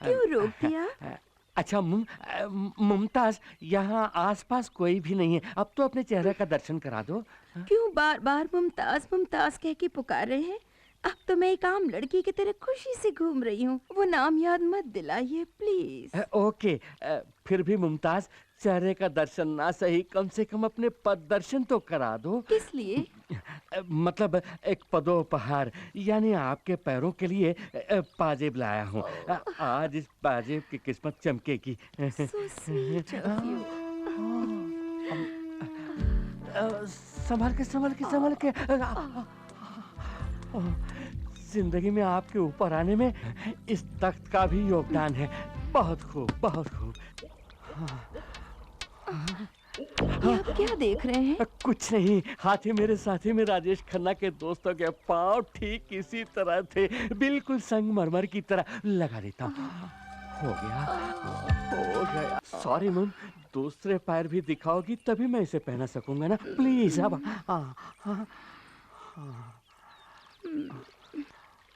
S7: क्यों रोक दिया?
S10: अच्छा मुमताज, यहाँ आसपास कोई भी नहीं है। अब तो अपने चेहरे का दर्शन करा दो।
S14: क्यों बार बार मुमताज मुमताज कह के पुकार रहे हैं? अब तो मैं एक आम लड़की की तरह खुशी से घूम रही हूँ। वो नाम याद मत दिलाइए प्लीज।
S10: ओके, फिर भी मुमताज, चेहरे का दर्शन ना सही, कम से कम अपने पद दर्शन तो करा दो।
S14: किस लिए?
S10: मतलब एक पदोपहार, यानी आपके पैरों के लिए पाजेब लाया हूँ। आज इस पाजेब की किस्मत चमकेगी।
S14: So sweet of you.
S10: संभाल के संभाल के संभाल के। जिंदगी में आपके ऊपर आने में इस तख्त का भी योगदान है। बहुत खूब, बहुत खूब।
S3: ये आप क्या देख रहे हैं?
S10: कुछ नहीं, हाथी मेरे साथी में राजेश खन्ना के दोस्तों के पाँव ठीक इसी तरह थे, बिल्कुल संगमरमर की तरह। लगा देता हूँ। हो गया, हो गया। सॉरी मैम, दूसरे पैर भी दिखाओगी तभी मैं इसे पहना सकूंगा ना, प्लीज। अब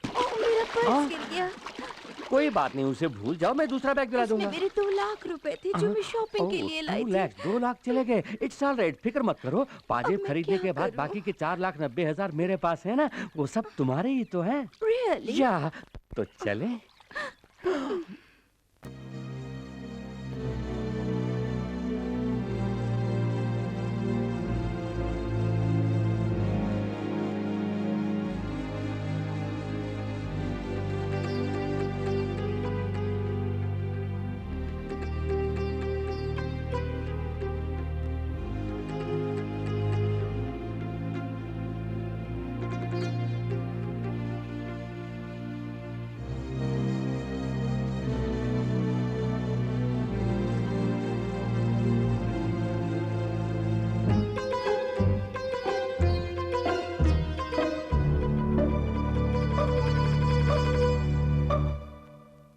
S14: मेरा पर्स गिर गया।
S10: कोई बात नहीं, उसे भूल जाओ, मैं दूसरा बैग दिला दूंगा।
S14: इसमें मेरे 2 लाख रुपए थे जो मैं शॉपिंग के लिए लाई थी।
S10: 2 लाख चले गए। इट्स ऑल राइट, फिक्र मत करो। पाजेब खरीदने के बाद बाकी के 4,90,000 मेरे पास है ना, वो सब तुम्हारे ही तो हैं।
S14: Really?
S10: या तो चले।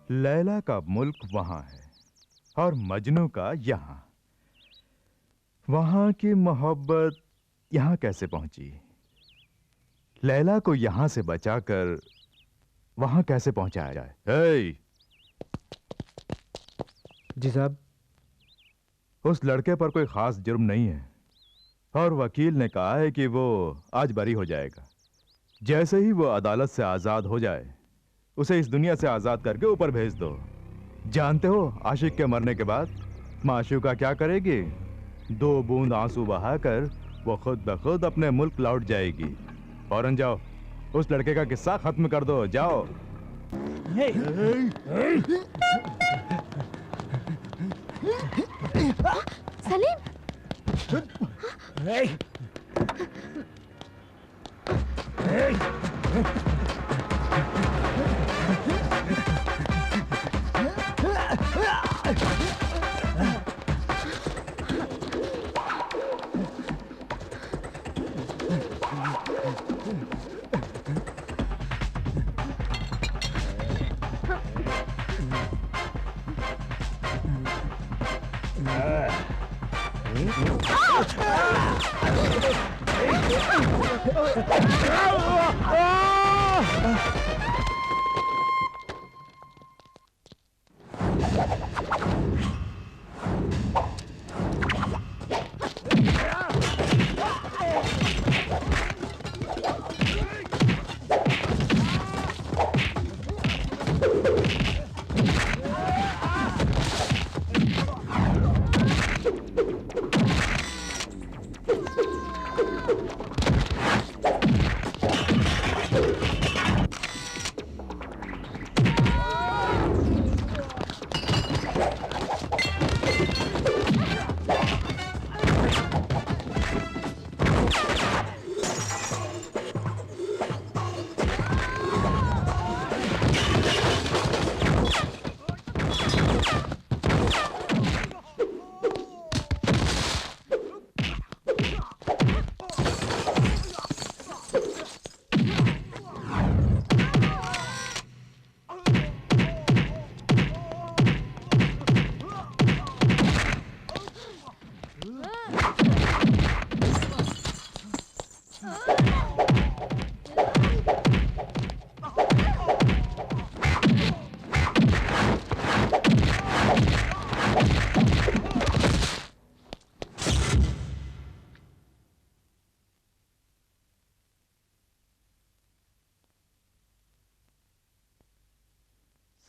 S13: लैला का मुल्क वहां है और मजनू का यहां। वहां की मोहब्बत यहां कैसे पहुंची? लैला को यहां से बचाकर वहां कैसे पहुंचाया जाए? हे!
S5: जी साहब।
S13: उस लड़के पर कोई खास जुर्म नहीं है और वकील ने कहा है कि वो आज बरी हो जाएगा। जैसे ही वो अदालत से आजाद हो जाए उसे इस दुनिया से आजाद करके ऊपर भेज दो। जानते हो आशिक के मरने के बाद माशूका क्या करेगी? 2 बूंद आंसू बहाकर वो खुद ब खुद अपने मुल्क लौट जाएगी। फौरन जाओ, उस लड़के का किस्सा खत्म कर दो, जाओ।
S1: सलीम!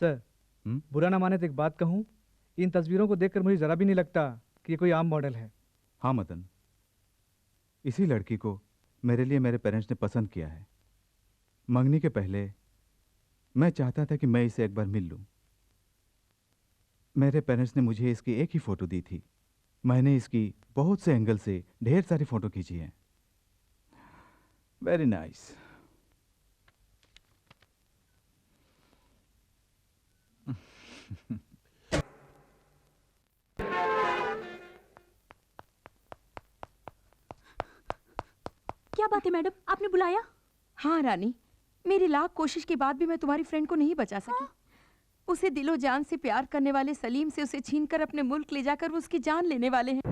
S5: सर, बुरा ना माने तो एक बात कहूं, इन तस्वीरों को देखकर मुझे जरा भी नहीं लगता कि ये कोई आम मॉडल है।
S6: हाँ मदन, इसी लड़की को मेरे लिए मेरे पेरेंट्स ने पसंद किया है। मंगनी के पहले मैं चाहता था कि मैं इसे एक बार मिल लूं। मेरे पेरेंट्स ने मुझे इसकी एक ही फोटो दी थी। मैंने इसकी बहुत से एंगल से ढेर सारी फोटो खींची हैं। Very nice.
S2: बात है मैडम, आपने बुलाया?
S7: हाँ रानी, मेरी लाख कोशिश के बाद भी मैं तुम्हारी फ्रेंड को नहीं बचा सकी। उसे दिलो जान से प्यार करने वाले सलीम से उसे छीनकर अपने मुल्क ले जाकर वो उसकी जान लेने वाले हैं।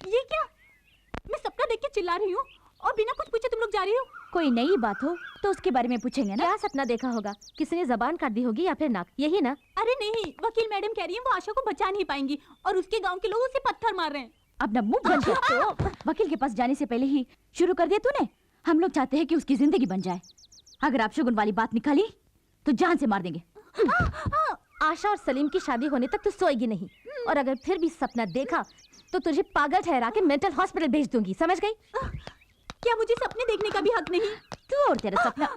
S2: ये क्या? मैं सबका देख के चिल्ला रही हूँ और बिना कुछ पूछे तुम लोग जा रही हो।
S3: कोई नई बात हो तो उसके बारे में पूछेंगे ना।
S1: क्या सपना देखा होगा? किसी ने जबान काट दी होगी या फिर नाक, यही ना?
S2: अरे नहीं, वकील मैडम कह रही है वो आशा को बचा नहीं पाएंगी और उसके गांव के लोग उसे पत्थर मार रहे हैं।
S3: अपना मुंह बंद कर। तो वकील के पास जाने से पहले ही शुरू कर दिया तूने। हम लोग चाहते हैं कि उसकी जिंदगी बन जाए। अगर आप शुगुन वाली बात निकाली तो जान से मार देंगे।
S1: आशा और सलीम की शादी होने तक तो सोएगी नहीं, और अगर फिर भी सपना देखा तो तुझे पागल ठहरा के मेंटल हॉस्पिटल भेज दूंगी, समझ गई?
S2: क्या मुझे सपने देखने का भी हक नहीं?
S1: तू और तेरा सपना।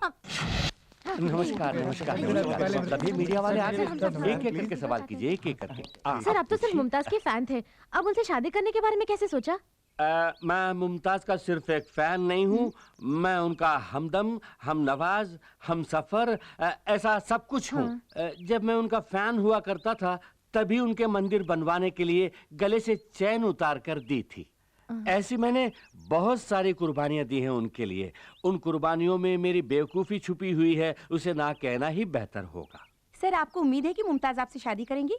S10: नमस्कार नमस्कार नमस्कार। सभी मीडिया वाले आ गए। एक एक करके सवाल कीजिए, एक एक करके।
S1: सर, आप तो सिर्फ मुमताज के फैन थे, अब उनसे शादी करने के बारे में कैसे सोचा?
S10: मैं मुमताज का सिर्फ एक फैन नहीं हूँ, मैं उनका हमदम, हम नवाज, हम सफर, ऐसा सब कुछ हूँ। जब मैं उनका फैन हुआ करता था तभी उनके मंदिर बनवाने के लिए गले से चैन उतार कर दी थी। ऐसी मैंने बहुत सारी कुर्बानियां दी हैं उनके लिए। उन कुर्बानियों में मेरी बेवकूफ़ी छुपी हुई है, उसे ना कहना ही बेहतर होगा।
S7: सर, आपको उम्मीद है कि मुमताज आपसे शादी करेंगी?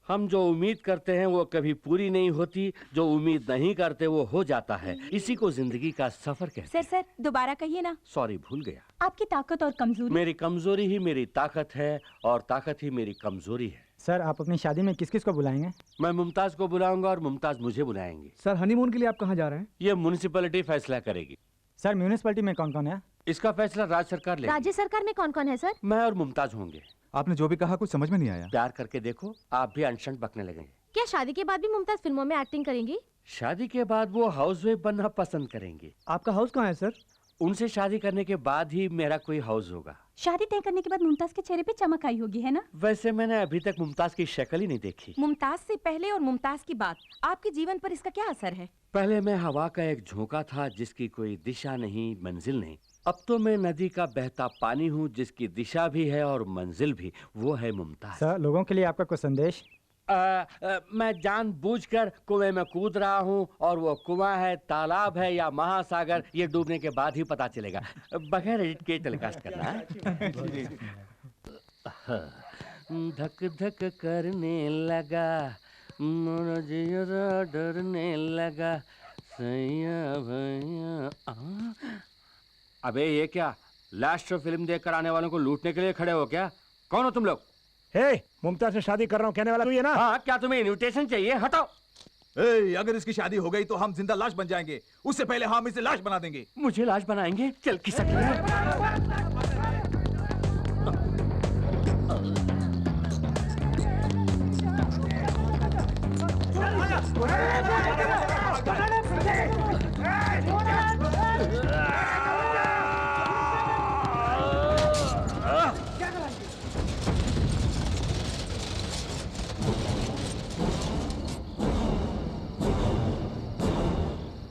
S10: हम जो उम्मीद करते हैं वो कभी पूरी नहीं होती, जो उम्मीद नहीं करते वो हो जाता है। इसी को जिंदगी का सफर कहते हैं।
S7: सर दोबारा कहिए ना।
S10: सॉरी, भूल गया।
S2: आपकी ताकत और कमजोरी?
S10: मेरी कमजोरी ही मेरी ताकत है और ताकत ही मेरी कमजोरी है।
S11: सर, आप अपनी शादी में किस किस को बुलाएंगे?
S10: मैं मुमताज को बुलाऊंगा और मुमताज मुझे बुलाएंगी।
S5: सर, हनीमून के लिए आप कहाँ जा रहे हैं?
S10: ये म्युनिसिपैलिटी फैसला करेगी।
S11: सर, म्यूनिसिपैलिटी में कौन कौन है?
S10: इसका फैसला राज्य सरकार लेगी।
S1: राज्य सरकार में कौन कौन है सर?
S10: मैं और मुमताज होंगे।
S13: आपने जो भी कहा कुछ समझ में नहीं आया।
S10: प्यार करके देखो, आप भी अनशन बकने लगेंगे।
S1: क्या शादी के बाद भी मुमताज फिल्मों में एक्टिंग करेंगी?
S10: शादी के बाद वो हाउसवाइफ बनना पसंद करेंगी।
S5: आपका हाउस कहाँ है सर?
S10: उनसे शादी करने के बाद ही मेरा कोई हाउस होगा।
S2: शादी तय करने के बाद मुमताज के चेहरे पे चमक आई होगी, है ना?
S10: वैसे मैंने अभी तक मुमताज की शक्ल ही नहीं देखी।
S7: मुमताज से पहले और मुमताज की बात, आपके जीवन पर इसका क्या असर है?
S10: पहले मैं हवा का एक झोंका था जिसकी कोई दिशा नहीं, मंजिल नहीं। अब तो मैं नदी का बहता पानी हूँ जिसकी दिशा भी है और मंजिल भी। वो है मुमताज।
S11: सर, लोगों के लिए आपका कोई संदेश?
S10: मैं जानबूझकर कुएं में कूद रहा हूँ और वो कुआं है, तालाब है या महासागर, ये डूबने के बाद ही पता चलेगा। बगैर एडिट के टेलीकास्ट करना है। धक धक करने लगा, मोरा जियरा डरने लगा, सैया भैया। अबे ये क्या, लास्ट फिल्म देखकर आने वालों को लूटने के लिए खड़े हो क्या? कौन हो तुम लोग?
S8: हे, मुमताज से शादी कर रहा हूँ कहने वाला तू ये ना?
S10: हाँ, क्या तुम्हें इनविटेशन चाहिए? हटाओ।
S13: अगर इसकी शादी हो गई तो हम जिंदा लाश बन जाएंगे, उससे पहले हम इसे लाश बना देंगे।
S10: मुझे लाश बनाएंगे? चल खिसक।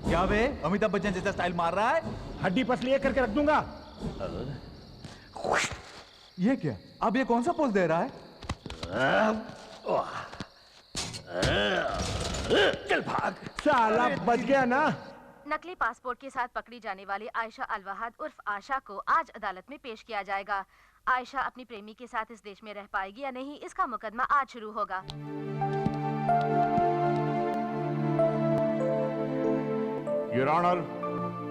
S13: क्या बे, अमिताभ बच्चन जैसा स्टाइल मार रहा है?
S8: हड्डी पसली एक करके रख दूंगा।
S13: ये क्या? अब ये कौन सा पोज दे रहा है?
S10: चल भाग।
S8: साला बच गया ना।
S1: नकली पासपोर्ट के साथ पकड़ी जाने वाली आयशा अलवहाद उर्फ आशा को आज अदालत में पेश किया जाएगा। आयशा अपनी प्रेमी के साथ इस देश में रह पाएगी या नहीं, इसका मुकदमा आज शुरू होगा।
S6: योर ऑनर,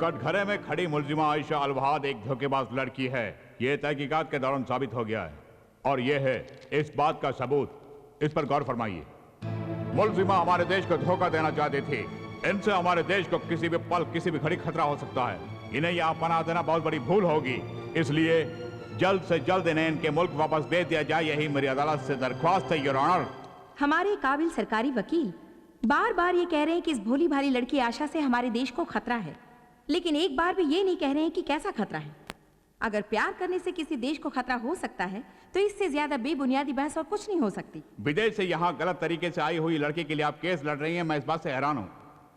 S6: कटघरे में खड़ी मुलजिमा आयशा अलवहाद एक धोखेबाज लड़की है। ये तहकीकात के दौरान साबित हो गया है और ये है इस बात का सबूत। इस पर गौर फरमाइए। मुलजिमा हमारे देश को धोखा देना चाहती थी। इनसे हमारे देश को किसी भी पल, किसी भी घड़ी खतरा हो सकता है। इन्हें यहाँ पनाह देना बहुत बड़ी भूल होगी, इसलिए जल्द से जल्द इन्हें इनके मुल्क वापस दे दिया जाए, यही मेरी अदालत से दरख्वास्त है योर ऑनर।
S7: हमारे काबिल सरकारी वकील बार बार ये कह रहे हैं कि इस भोली भाली लड़की आशा से हमारे देश को खतरा है, लेकिन एक बार भी ये नहीं कह रहे हैं कि कैसा खतरा है। अगर प्यार करने से किसी देश को खतरा हो सकता है तो इससे ज्यादा बेबुनियादी बहस और कुछ नहीं हो सकती।
S6: विदेश से यहाँ गलत तरीके से आई हुई लड़की के लिए आप केस लड़ रही हैं, मैं इस बात से हैरान हूँ।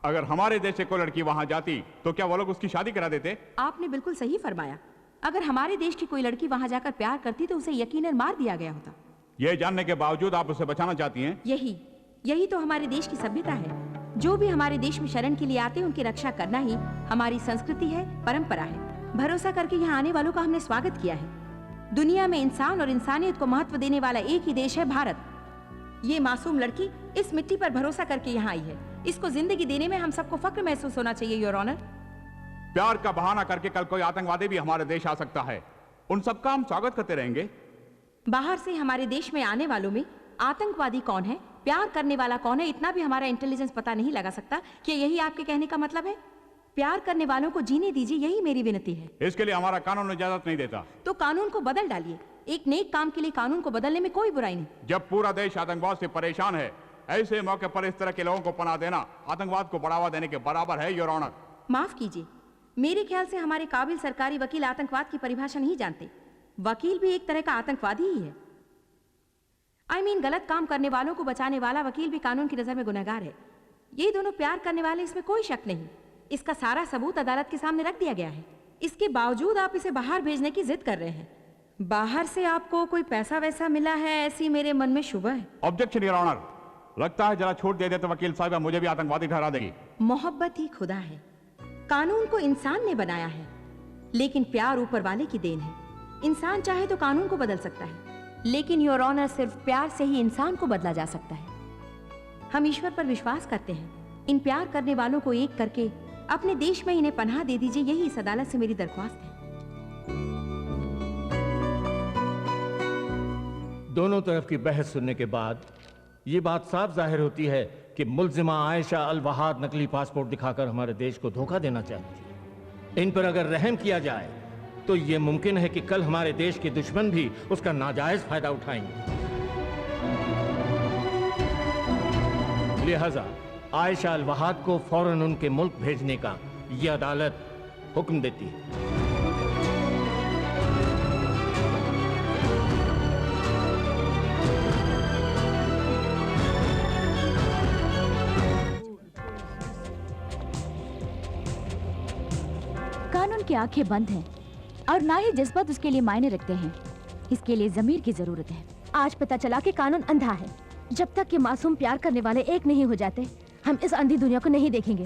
S6: अगर हमारे देश से कोई लड़की वहाँ जाती तो क्या वो लोग उसकी शादी करा देते?
S7: आपने बिल्कुल सही फरमाया। अगर हमारे देश की कोई लड़की वहाँ जाकर प्यार करती तो उसे यकीनन मार दिया गया होता।
S6: ये जानने के बावजूद आप उसे बचाना चाहती हैं?
S7: यही तो हमारे देश की सभ्यता है। जो भी हमारे देश में शरण के लिए आते हैं उनकी रक्षा करना ही हमारी संस्कृति है, परंपरा है। भरोसा करके यहाँ आने वालों का हमने स्वागत किया है। दुनिया में इंसान और इंसानियत को महत्व देने वाला एक ही देश है, भारत। ये मासूम लड़की इस मिट्टी पर भरोसा करके यहाँ आई है। इसको जिंदगी देने में हम सबको फक्र महसूस होना चाहिए, योर ऑनर।
S6: प्यार का बहाना करके कल कोई आतंकवादी भी हमारे देश आ सकता है, उन सबका हम स्वागत करते रहेंगे।
S7: बाहर से हमारे देश में आने वालों में आतंकवादी कौन है, प्यार करने वाला कौन है, इतना भी हमारा इंटेलिजेंस पता नहीं लगा सकता। क्या यही आपके कहने का मतलब है? प्यार करने वालों को जीने दीजिए, यही मेरी विनती है।
S6: इसके लिए हमारा कानून इजाजत नहीं देता।
S7: तो कानून को बदल डालिए। एक नेक काम के लिए कानून को बदलने में कोई बुराई नहीं।
S6: जब पूरा देश आतंकवाद से परेशान है, ऐसे मौके पर इस तरह के लोगों को पनाह देना आतंकवाद को बढ़ावा देने के बराबर है, योर ऑनर।
S7: माफ कीजिए, मेरे ख्याल से हमारे काबिल सरकारी वकील आतंकवाद की परिभाषा नहीं जानते। वकील भी एक तरह का आतंकवादी ही है। I mean, गलत काम करने वालों को बचाने वाला वकील भी कानून की नजर में गुनहगार है। ये दोनों प्यार करने वाले, इसमें कोई शक नहीं। इसका सारा सबूत अदालत के सामने रख दिया गया है। इसके बावजूद आप इसे बाहर भेजने की जिद कर रहे हैं। बाहर से आपको कोई पैसा वैसा मिला है, ऐसी मेरे मन में शुबह है।
S6: Objection, your honour. लगता है जरा छूट दे दे तो वकील साहब मुझे भी आतंकवादी ठहरा देगी।
S7: मोहब्बत ही खुदा है। कानून को इंसान ने बनाया है, लेकिन प्यार ऊपर वाले की देन है। इंसान चाहे तो कानून को बदल सकता है, लेकिन योर ऑनर सिर्फ प्यार से ही इंसान को बदला जा सकता है। हम ईश्वर पर विश्वास करते हैं। इन प्यार करने वालों को एक करके अपने देश में इन्हें पनाह दे दीजिए, यही इस अदालत से मेरी दरख्वास्त है।
S12: दोनों तरफ की बहस सुनने के बाद ये बात साफ जाहिर होती है कि मुल्जिमा आयशा अल वहाद नकली पासपोर्ट दिखाकर हमारे देश को धोखा देना चाहती है। इन पर अगर रहम किया जाए तो ये मुमकिन है कि कल हमारे देश के दुश्मन भी उसका नाजायज फायदा उठाएंगे। लिहाजा आयशा अल वहाद को फौरन उनके मुल्क भेजने का यह अदालत हुक्म देती है।
S3: कानून की आंखें बंद हैं और ना ही जज्बात उसके लिए मायने रखते हैं। इसके लिए जमीर की जरूरत है।
S1: आज पता चला कि कानून अंधा है। जब तक कि मासूम प्यार करने वाले एक नहीं हो जाते, हम इस अंधी दुनिया को नहीं देखेंगे।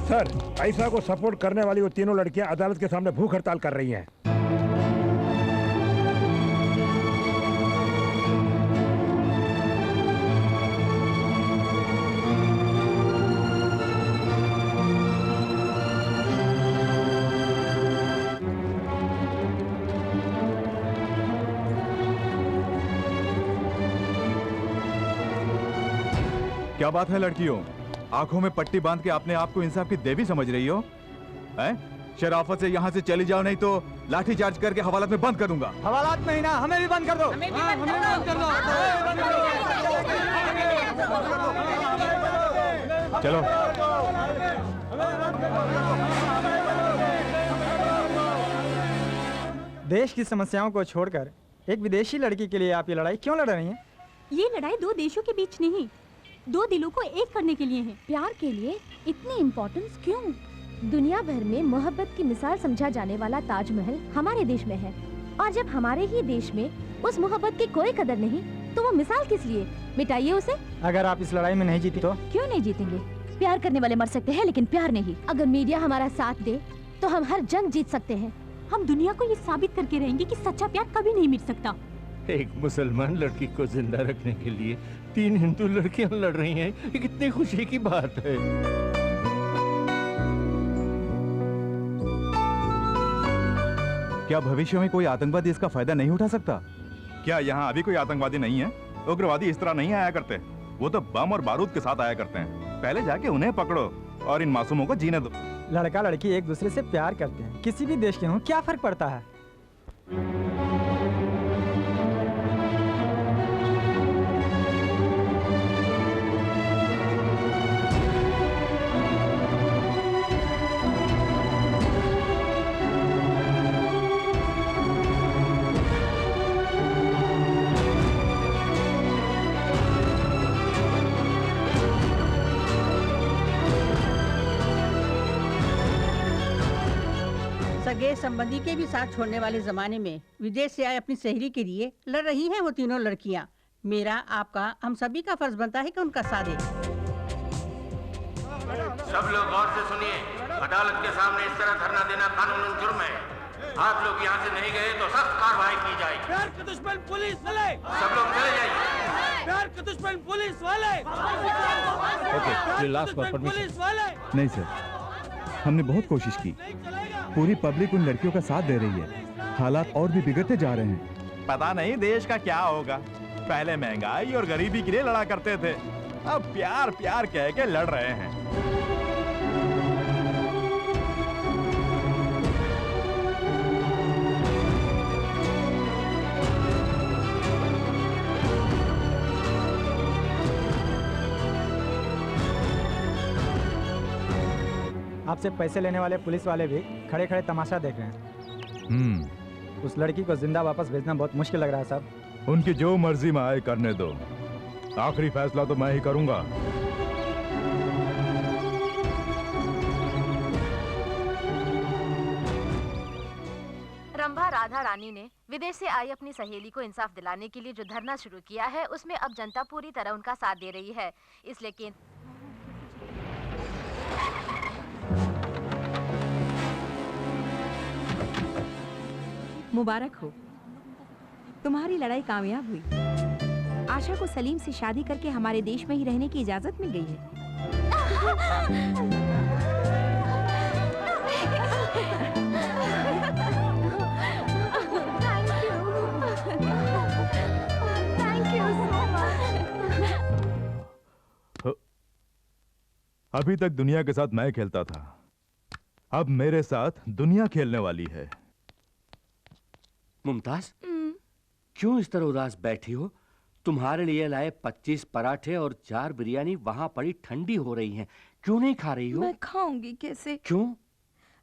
S8: सर, आयशा को सपोर्ट करने वाली वो तीनों लड़कियां अदालत के सामने भूख हड़ताल कर रही हैं।
S13: क्या बात है लड़कियों, आंखों में पट्टी बांध के अपने आप को इंसाफ की देवी समझ रही हो? हैं? शराफत से यहाँ से चली जाओ, नहीं तो लाठी चार्ज करके हवालात में बंद कर दूंगा।
S5: हवालात में ही ना, हमें भी बंद कर दो।
S13: चलो।
S5: देश की समस्याओं को छोड़कर एक विदेशी लड़की के लिए आप ये लड़ाई क्यों लड़ रही हैं?
S2: ये लड़ाई दो देशों के बीच नहीं, दो दिलों को एक करने के लिए है।
S1: प्यार के लिए इतनी इम्पोर्टेंस क्यों? दुनिया भर में मोहब्बत की मिसाल समझा जाने वाला ताजमहल हमारे देश में है, और जब हमारे ही देश में उस मोहब्बत की कोई कदर नहीं, तो वो मिसाल किस लिए? मिटाइए उसे।
S5: अगर आप इस लड़ाई में नहीं जीती तो?
S3: क्यों नहीं जीतेंगे? प्यार करने वाले मर सकते हैं, लेकिन प्यार नहीं।
S1: अगर मीडिया हमारा साथ दे तो हम हर जंग जीत सकते हैं।
S2: हम दुनिया को ये साबित करके रहेंगे कि सच्चा प्यार कभी नहीं मिट सकता।
S12: एक मुसलमान लड़की को जिंदा रखने के लिए 3 हिंदू लड़कियां लड़ रही हैं, ये कितनी खुशी की बात है।
S13: क्या भविष्य में कोई आतंकवादी इसका फायदा नहीं उठा सकता? क्या यहाँ अभी कोई आतंकवादी नहीं है? उग्रवादी इस तरह नहीं आया करते, वो तो बम और बारूद के साथ आया करते हैं। पहले जाके उन्हें पकड़ो और इन मासूमों को जीने दो।
S5: लड़का लड़की एक दूसरे से प्यार करते हैं, किसी भी देश के हों, क्या फर्क पड़ता है?
S15: सगे संबंधी के भी साथ छोड़ने वाले जमाने में विदेश से आए अपनी सहेली के लिए लड़ रही हैं वो तीनों लड़कियां। मेरा, आपका, हम सभी का फर्ज बनता है कि उनका साथ दें।
S10: सब लोग गौर से सुनिए, अदालत के सामने इस तरह धरना देना कानूनन जुर्म है। आप लोग यहाँ से नहीं गए तो सख्त कार्रवाई की जाएगी।
S9: प्यार के दुश्मन पुलिस वाले,
S10: सब लोग चले जाइए।
S9: प्यार के दुश्मन पुलिस वाले,
S13: पुलिस वाले। नहीं सर, हमने बहुत कोशिश की। पूरी पब्लिक उन लड़कियों का साथ दे रही है। हालात और भी बिगड़ते जा रहे हैं।
S6: पता नहीं देश का क्या होगा। पहले महंगाई और गरीबी के लिए लड़ा करते थे, अब प्यार प्यार कह के लड़ रहे हैं।
S5: आपसे पैसे लेने वाले पुलिस वाले भी खड़े खड़े तमाशा देख रहे हैं। उस लड़की को जिंदा वापस भेजना बहुत मुश्किल लग रहा है साहब।
S13: उनकी जो मर्जी में आए करने दो, आखिरी फैसला तो मैं ही करूंगा।
S1: रंभा राधा रानी ने विदेश से आई अपनी सहेली को इंसाफ दिलाने के लिए जो धरना शुरू किया है, उसमें अब जनता पूरी तरह उनका साथ दे रही है। इसलिए केंद्र
S7: मुबारक हो, तुम्हारी लड़ाई कामयाब हुई। आशा को सलीम से शादी करके हमारे देश में ही रहने की इजाजत मिल गई है।
S13: अभी तक दुनिया के साथ मैं खेलता था, अब मेरे साथ दुनिया खेलने वाली है।
S10: मुमताज, क्यों इस तरह उदास बैठी हो? तुम्हारे लिए लाए 25 पराठे और 4 बिरयानी वहां पड़ी ठंडी हो रही हैं। क्यों नहीं खा रही हो?
S14: मैं खाऊंगी कैसे?
S10: क्यों?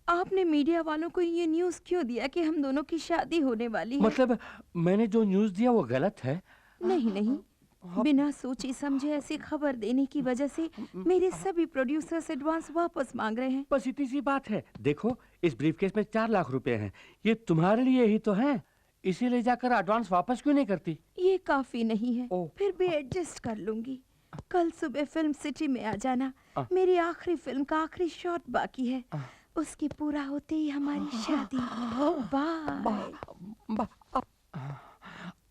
S14: आपने मीडिया वालों को ये न्यूज़ क्यों दिया कि हम दोनों की शादी होने वाली है?
S10: मतलब मैंने जो न्यूज़ दिया वो गलत है?
S14: नहीं नहीं, बिना सोचे समझे ऐसी खबर देने की वजह से मेरे सभी प्रोड्यूसर्स एडवांस वापस मांग रहे हैं।
S10: बस इतनी सी बात है। देखो, इस ब्रीफकेस में 4 लाख रुपए हैं। ये तुम्हारे लिए ही तो हैं। इसे ले जाकर एडवांस वापस क्यों नहीं करती?
S14: ये काफी नहीं है, फिर भी एडजस्ट कर लूंगी। कल सुबह फिल्म सिटी में आ जाना। मेरी आखिरी फिल्म का आखिरी शॉट बाकी है, उसकी पूरा होते ही हमारी शादी। बाय।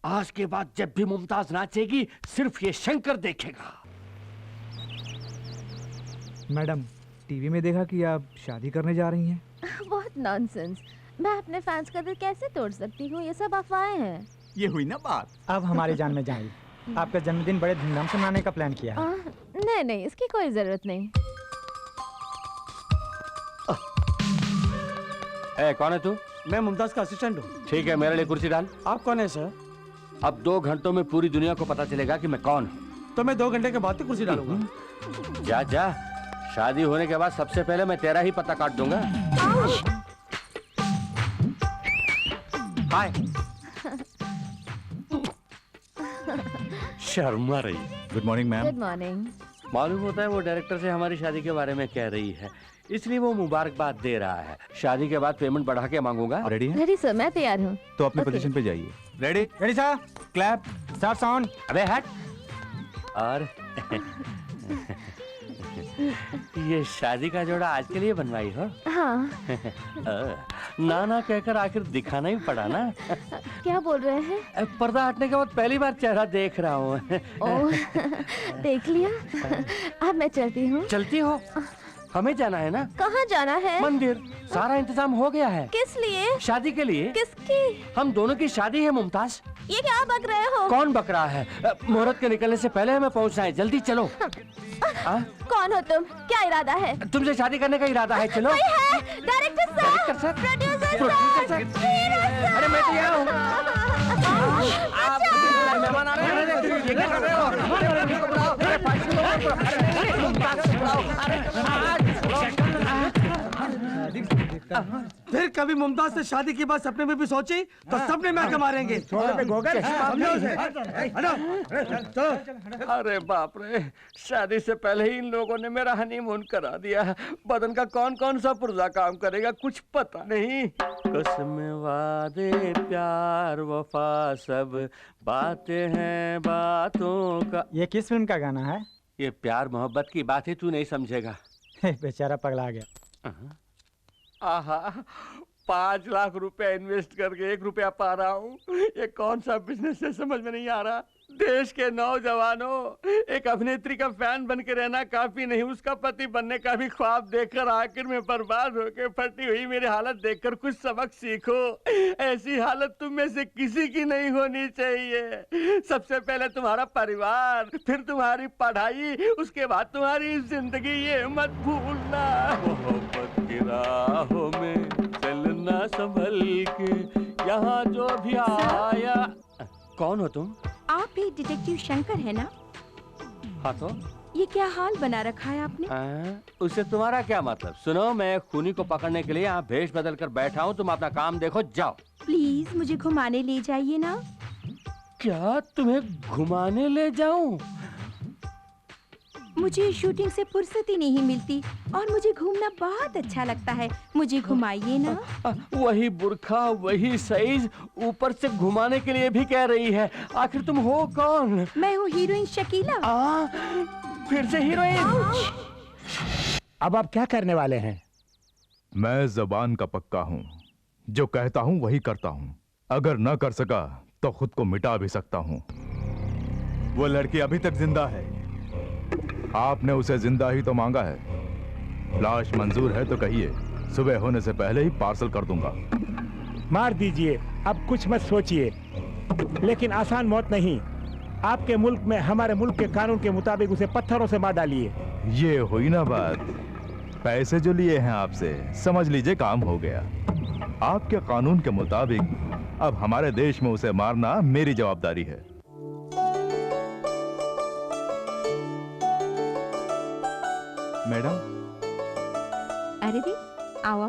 S10: आज के बाद जब भी मुमताज नाचेगी, सिर्फ ये शंकर देखेगा।
S5: मैडम, टीवी में देखा कि आप शादी करने जा रही हैं।
S1: बहुत नॉनसेंस। मैं अपने फैंस का दिल कैसे तोड़ सकती हूँ? ये सब अफवाहें हैं।
S6: ये हुई ना बात।
S5: अब हमारी जान में जान। आपका जन्मदिन बड़े धूमधाम से मनाने का प्लान किया है।
S1: नहीं नहीं, इसकी कोई जरूरत नहीं।
S10: कौन है तू?
S9: मैं मुमताज का असिस्टेंट हूँ।
S10: ठीक है, मेरे लिए कुर्सी डाल।
S9: आप कौन है सर?
S10: अब 2 घंटों में पूरी दुनिया को पता चलेगा कि मैं कौन हूँ।
S9: तो मैं 2 घंटे के बाद ही कुर्सी डालूंगा।
S10: जा जा, शादी होने के बाद सबसे पहले मैं तेरा ही पता काट दूंगा। हाय। शर्मा रही।
S13: Good morning ma'am.
S1: Good morning.
S10: मालूम होता है वो डायरेक्टर से हमारी शादी के बारे में कह रही है, इसलिए वो मुबारकबाद दे रहा है। शादी के बाद पेमेंट बढ़ा के मांगूंगा।
S13: रेडी है?
S1: रेडी सर, मैं तैयार हूँ।
S13: तो अपने पोजीशन पे जाइए।
S5: Ready? Ready sir. Clap, start sound.
S10: अबे हट। और ये शादी का जोड़ा आज के लिए बनवाई हो?
S1: हाँ।
S10: ना ना कहकर आखिर दिखाना ही पड़ा ना।
S1: क्या बोल रहे हैं?
S10: पर्दा हटने के बाद पहली बार चेहरा देख रहा हूँ।
S1: देख लिया। अब मैं चलती हूँ।
S10: चलती हो? हमें जाना है ना।
S1: कहाँ जाना है?
S10: मंदिर। सारा इंतजाम हो गया है।
S1: किस लिए?
S10: शादी के लिए।
S1: किसकी?
S10: हम दोनों की शादी है मुमताज।
S1: ये क्या बक रहे हो?
S10: कौन बक रहा है? मुहूर्त के निकलने से पहले हमें पहुंचना है, जल्दी चलो।
S1: कौन हो तुम? क्या इरादा है?
S10: तुमसे शादी करने का इरादा है, चलो।
S1: डायरेक्टर साहब, प्रोड्यूसर साहब।
S10: अरे मैं तो यहाँ हूँ। मेहमान आ रहे हैं। ये क्या कर रहे हो?
S9: फिर कभी मुमताज से शादी की बात सपने में भी सोची तो सपने में आके मारेंगे।
S10: अरे बाप रे, शादी से पहले ही इन लोगों ने मेरा हनीमून करा दिया। बदन का कौन कौन सा पुर्जा काम करेगा कुछ पता नहीं। कसम वादे प्यार वफा सब बातें हैं बातों का।
S11: ये किस फिल्म का गाना है?
S10: ये प्यार मोहब्बत की बात है, तू नहीं समझेगा।
S11: बेचारा पगला गया।
S10: आहा, 5 लाख रुपए इन्वेस्ट करके 1 रुपया पा रहा हूँ। ये कौन सा बिजनेस है समझ में नहीं आ रहा। देश के नौजवानों, एक अभिनेत्री का फैन बन के रहना काफी नहीं, उसका पति बनने का भी ख्वाब देखकर आखिर में बर्बाद होकर फटी हुई मेरी हालत देखकर कुछ सबक सीखो। ऐसी हालत तुम में से किसी की नहीं होनी चाहिए। सबसे पहले तुम्हारा परिवार, फिर तुम्हारी पढ़ाई, उसके बाद तुम्हारी जिंदगी, ये मत भूलना। मोहब्बत की राहों में चलना संभल के, यहाँ जो भी आया। कौन हो तुम?
S14: आप ही डिटेक्टिव शंकर है ना?
S10: हाँ तो
S14: ये क्या हाल बना रखा है आपने?
S10: उससे तुम्हारा क्या मतलब? सुनो, मैं खूनी को पकड़ने के लिए यहाँ भेष बदल कर बैठा हूँ। तुम अपना काम देखो, जाओ।
S14: प्लीज मुझे घुमाने ले जाइए ना।
S10: क्या तुम्हें घुमाने ले जाऊं?
S14: मुझे शूटिंग से फुर्सत ही नहीं मिलती और मुझे घूमना बहुत अच्छा लगता है। मुझे घुमाइए ना।
S10: वही बुर्खा, वही साइज, ऊपर से घुमाने के लिए भी कह रही है। आखिर तुम हो कौन?
S14: मैं हूँ हीरोइन शकीला।
S10: फिर से हीरोइन?
S8: अब आप क्या करने वाले हैं?
S13: मैं जबान का पक्का हूं, जो कहता हूं वही करता हूं। अगर न कर सका तो खुद को मिटा भी सकता हूं। वो लड़की अभी तक जिंदा है, आपने उसे जिंदा ही तो मांगा है। लाश मंजूर है तो कहिए, सुबह होने से पहले ही पार्सल कर दूंगा।
S8: मार दीजिए, अब कुछ मत सोचिए, लेकिन आसान मौत नहीं। आपके मुल्क में हमारे मुल्क के कानून के मुताबिक उसे पत्थरों से मार डालिए।
S13: ये हुई ना बात। पैसे जो लिए हैं आपसे, समझ लीजिए काम हो गया। आपके कानून के मुताबिक अब हमारे देश में उसे मारना मेरी जवाबदारी है। मैडम।
S14: अरे दी, आओ।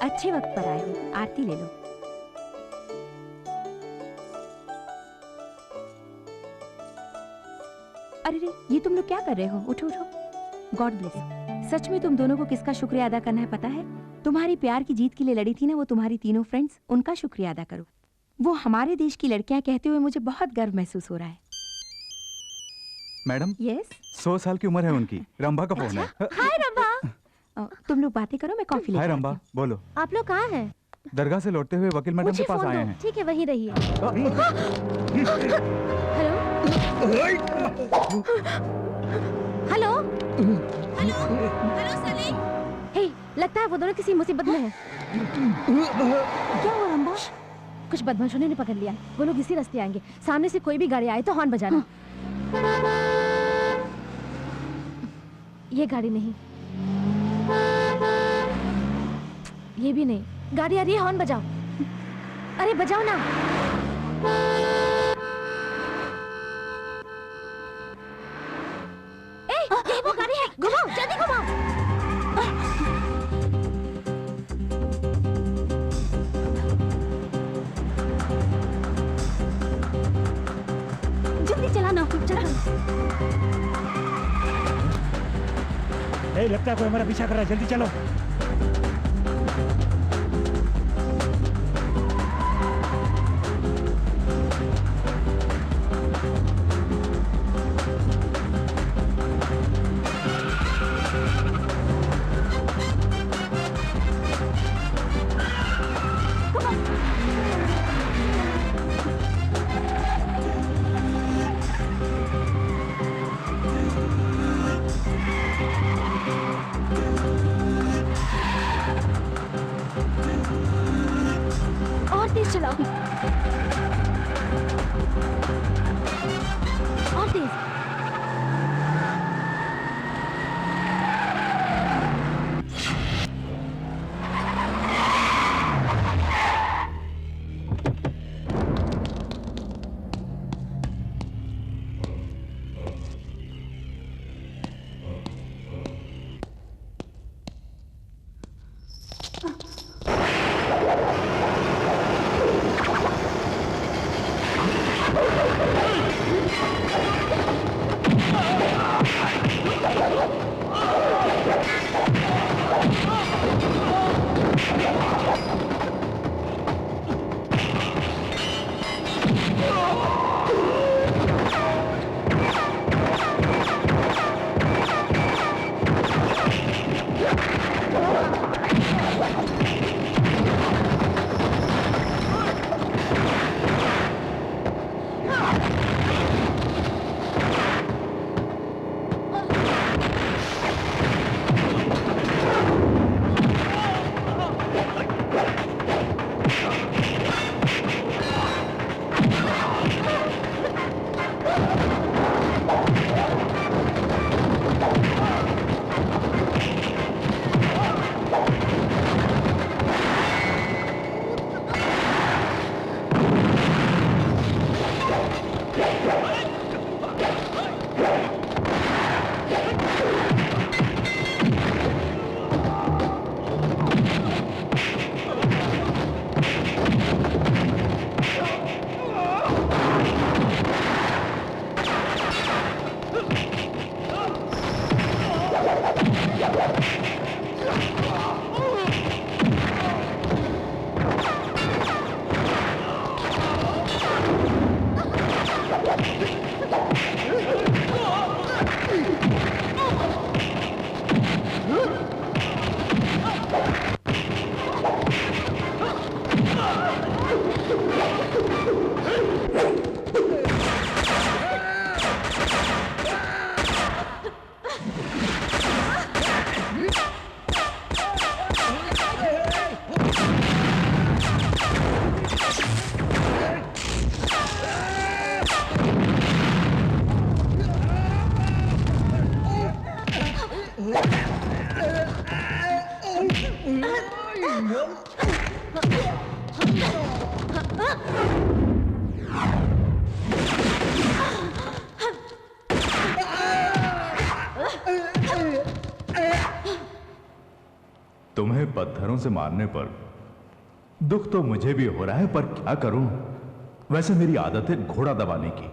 S14: अच्छे वक्त पर आए हो, आरती ले लो। अरे रे, ये तुम लोग क्या कर रहे हो? उठो उठो। God bless. सच में तुम दोनों को किसका शुक्रिया अदा करना है पता है? तुम्हारी प्यार की जीत के लिए लड़ी थी ना वो तुम्हारी तीनों फ्रेंड्स, उनका शुक्रिया अदा करो। वो हमारे देश की लड़कियां कहते हुए मुझे बहुत गर्व महसूस हो रहा है।
S16: मैडम।
S14: यस।
S16: 100 साल की उम्र है उनकी। रंभा का फोन है।
S1: हाय रंभा।
S14: तुम लोग बातें करो, मैं कॉफी
S16: हाय
S14: लेकर
S16: रंभा, बोलो।
S1: आप लोग कहाँ हैं?
S16: दरगाह से लौटते हुए वकील मैडम के पास आए हैं।
S1: ठीक है, वहीं रहिए। Hello hello hello Salim. Hey, लगता है वो दोनों किसी मुसीबत में हैं। क्या हुआ रंभा? कुछ बदमाशों ने पकड़ लिया। वो लोग इसी रास्ते आएंगे। सामने से कोई भी गाड़ी आए तो हॉर्न बजाना। ये गाड़ी नहीं, ये भी नहीं। गाड़ी आ रही है, हॉर्न बजाओ। अरे बजाओ ना। ये वो गाड़ी है, घुमाओ, जल्दी घुमाओ। जल्दी चलाना, चलो।
S8: लगता है कोई हमारा पीछा कर रहा है, जल्दी चलो।
S1: और तेज चलाओ, और तेज।
S13: तुम्हें पत्थरों से मारने पर दुख तो मुझे भी हो रहा है, पर क्या करूं? वैसे मेरी आदत है घोड़ा दबाने की।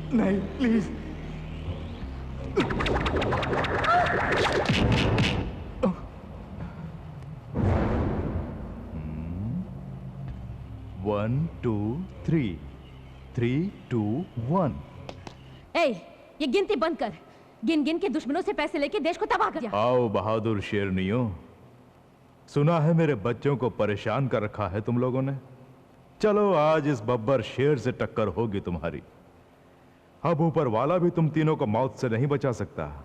S5: नहीं, प्लीज।
S13: One two three, 3, 2, 1।
S2: ए, ये गिनती बंद कर। गिन गिन के दुश्मनों से पैसे लेके देश को तबाह कर।
S13: आओ बहादुर शेरनियों, सुना है मेरे बच्चों को परेशान कर रखा है तुम लोगों ने। चलो आज इस बब्बर शेर से टक्कर होगी तुम्हारी। अब ऊपर वाला भी तुम तीनों को मौत से नहीं बचा सकता।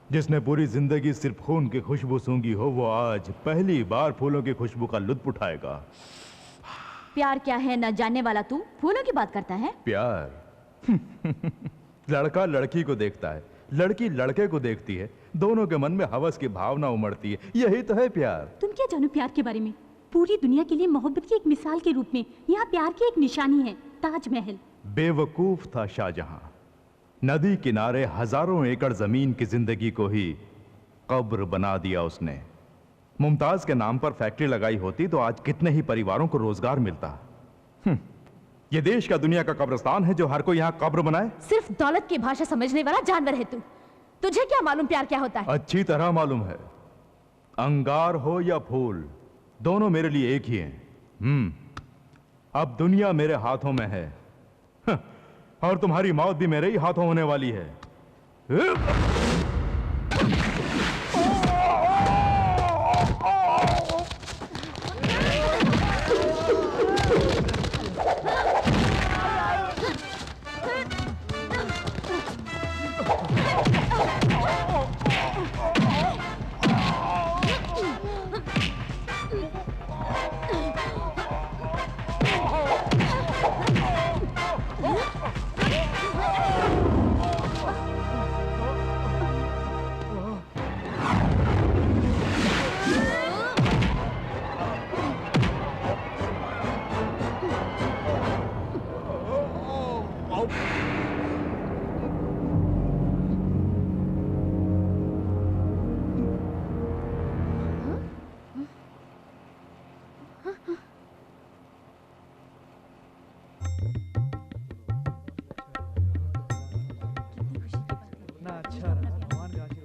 S13: जिसने पूरी जिंदगी सिर्फ खून की खुशबू सूंघी हो, वो आज पहली बार फूलों की खुशबू का लुत्फ उठाएगा।
S3: प्यार क्या है न जानने वाला तू फूलों की बात करता है।
S13: प्यार लड़का लड़की को देखता है, लड़की लड़के को देखती है, दोनों के मन में हवस की भावना उमड़ती है। यही तो है प्यार।
S17: तुम क्या जानो प्यार के बारे में? पूरी दुनिया के लिए मोहब्बत की एक मिसाल के रूप में यहाँ प्यार की एक निशानी है, ताजमहल।
S13: बेवकूफ था शाहजहां। नदी किनारे हजारों एकड़ जमीन की जिंदगी को ही कब्र बना दिया उसने। मुमताज के नाम पर फैक्ट्री लगाई होती तो आज कितने ही परिवारों को रोजगार मिलता। ये देश का दुनिया का कब्रिस्तान है जो हर कोई यहाँ कब्र बनाए।
S2: सिर्फ दौलत की भाषा समझने वाला जानवर है तू। तुझे क्या मालूम प्यार क्या होता है?
S13: अच्छी तरह मालूम है। अंगार हो या फूल, दोनों मेरे लिए एक ही हैं। अब दुनिया मेरे हाथों में है और तुम्हारी मौत भी मेरे ही हाथों होने वाली है।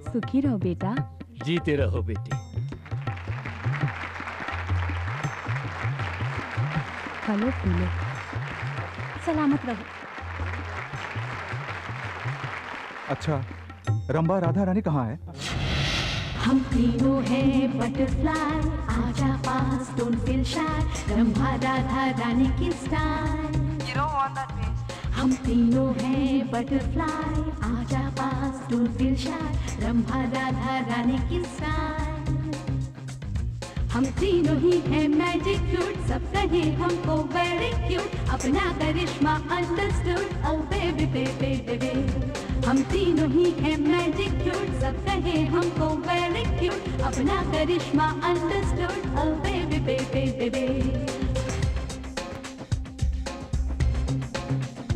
S17: सुखी रहो बेटा।
S12: जीते रहो बेटी।
S17: फलो फूलो, सलामत रहो।
S16: अच्छा, रंभा राधा रानी कहाँ है?
S18: हम तीनों हैं बटरफ्लाई, आजा पास, don't feel shy, Rambha Radha Rani की style. You don't want that face. हम तीनों हैं बटरफ्लाई, आजा पास, don't feel shy, Rambha Radha Rani की स्टाइल। हम तीनों ही हैं मैजिक फ्रूट, सबका कहे हमको वेरी क्यूट, अपना करिश्मा अंडरस्टूड, ओ बेबी बेबी बेबी। हम तीनों ही हैं मैजिक क्यूट, सब कहे हमको वेरी क्यूट, अपना करिश्मा अंडरस्टूड, ओ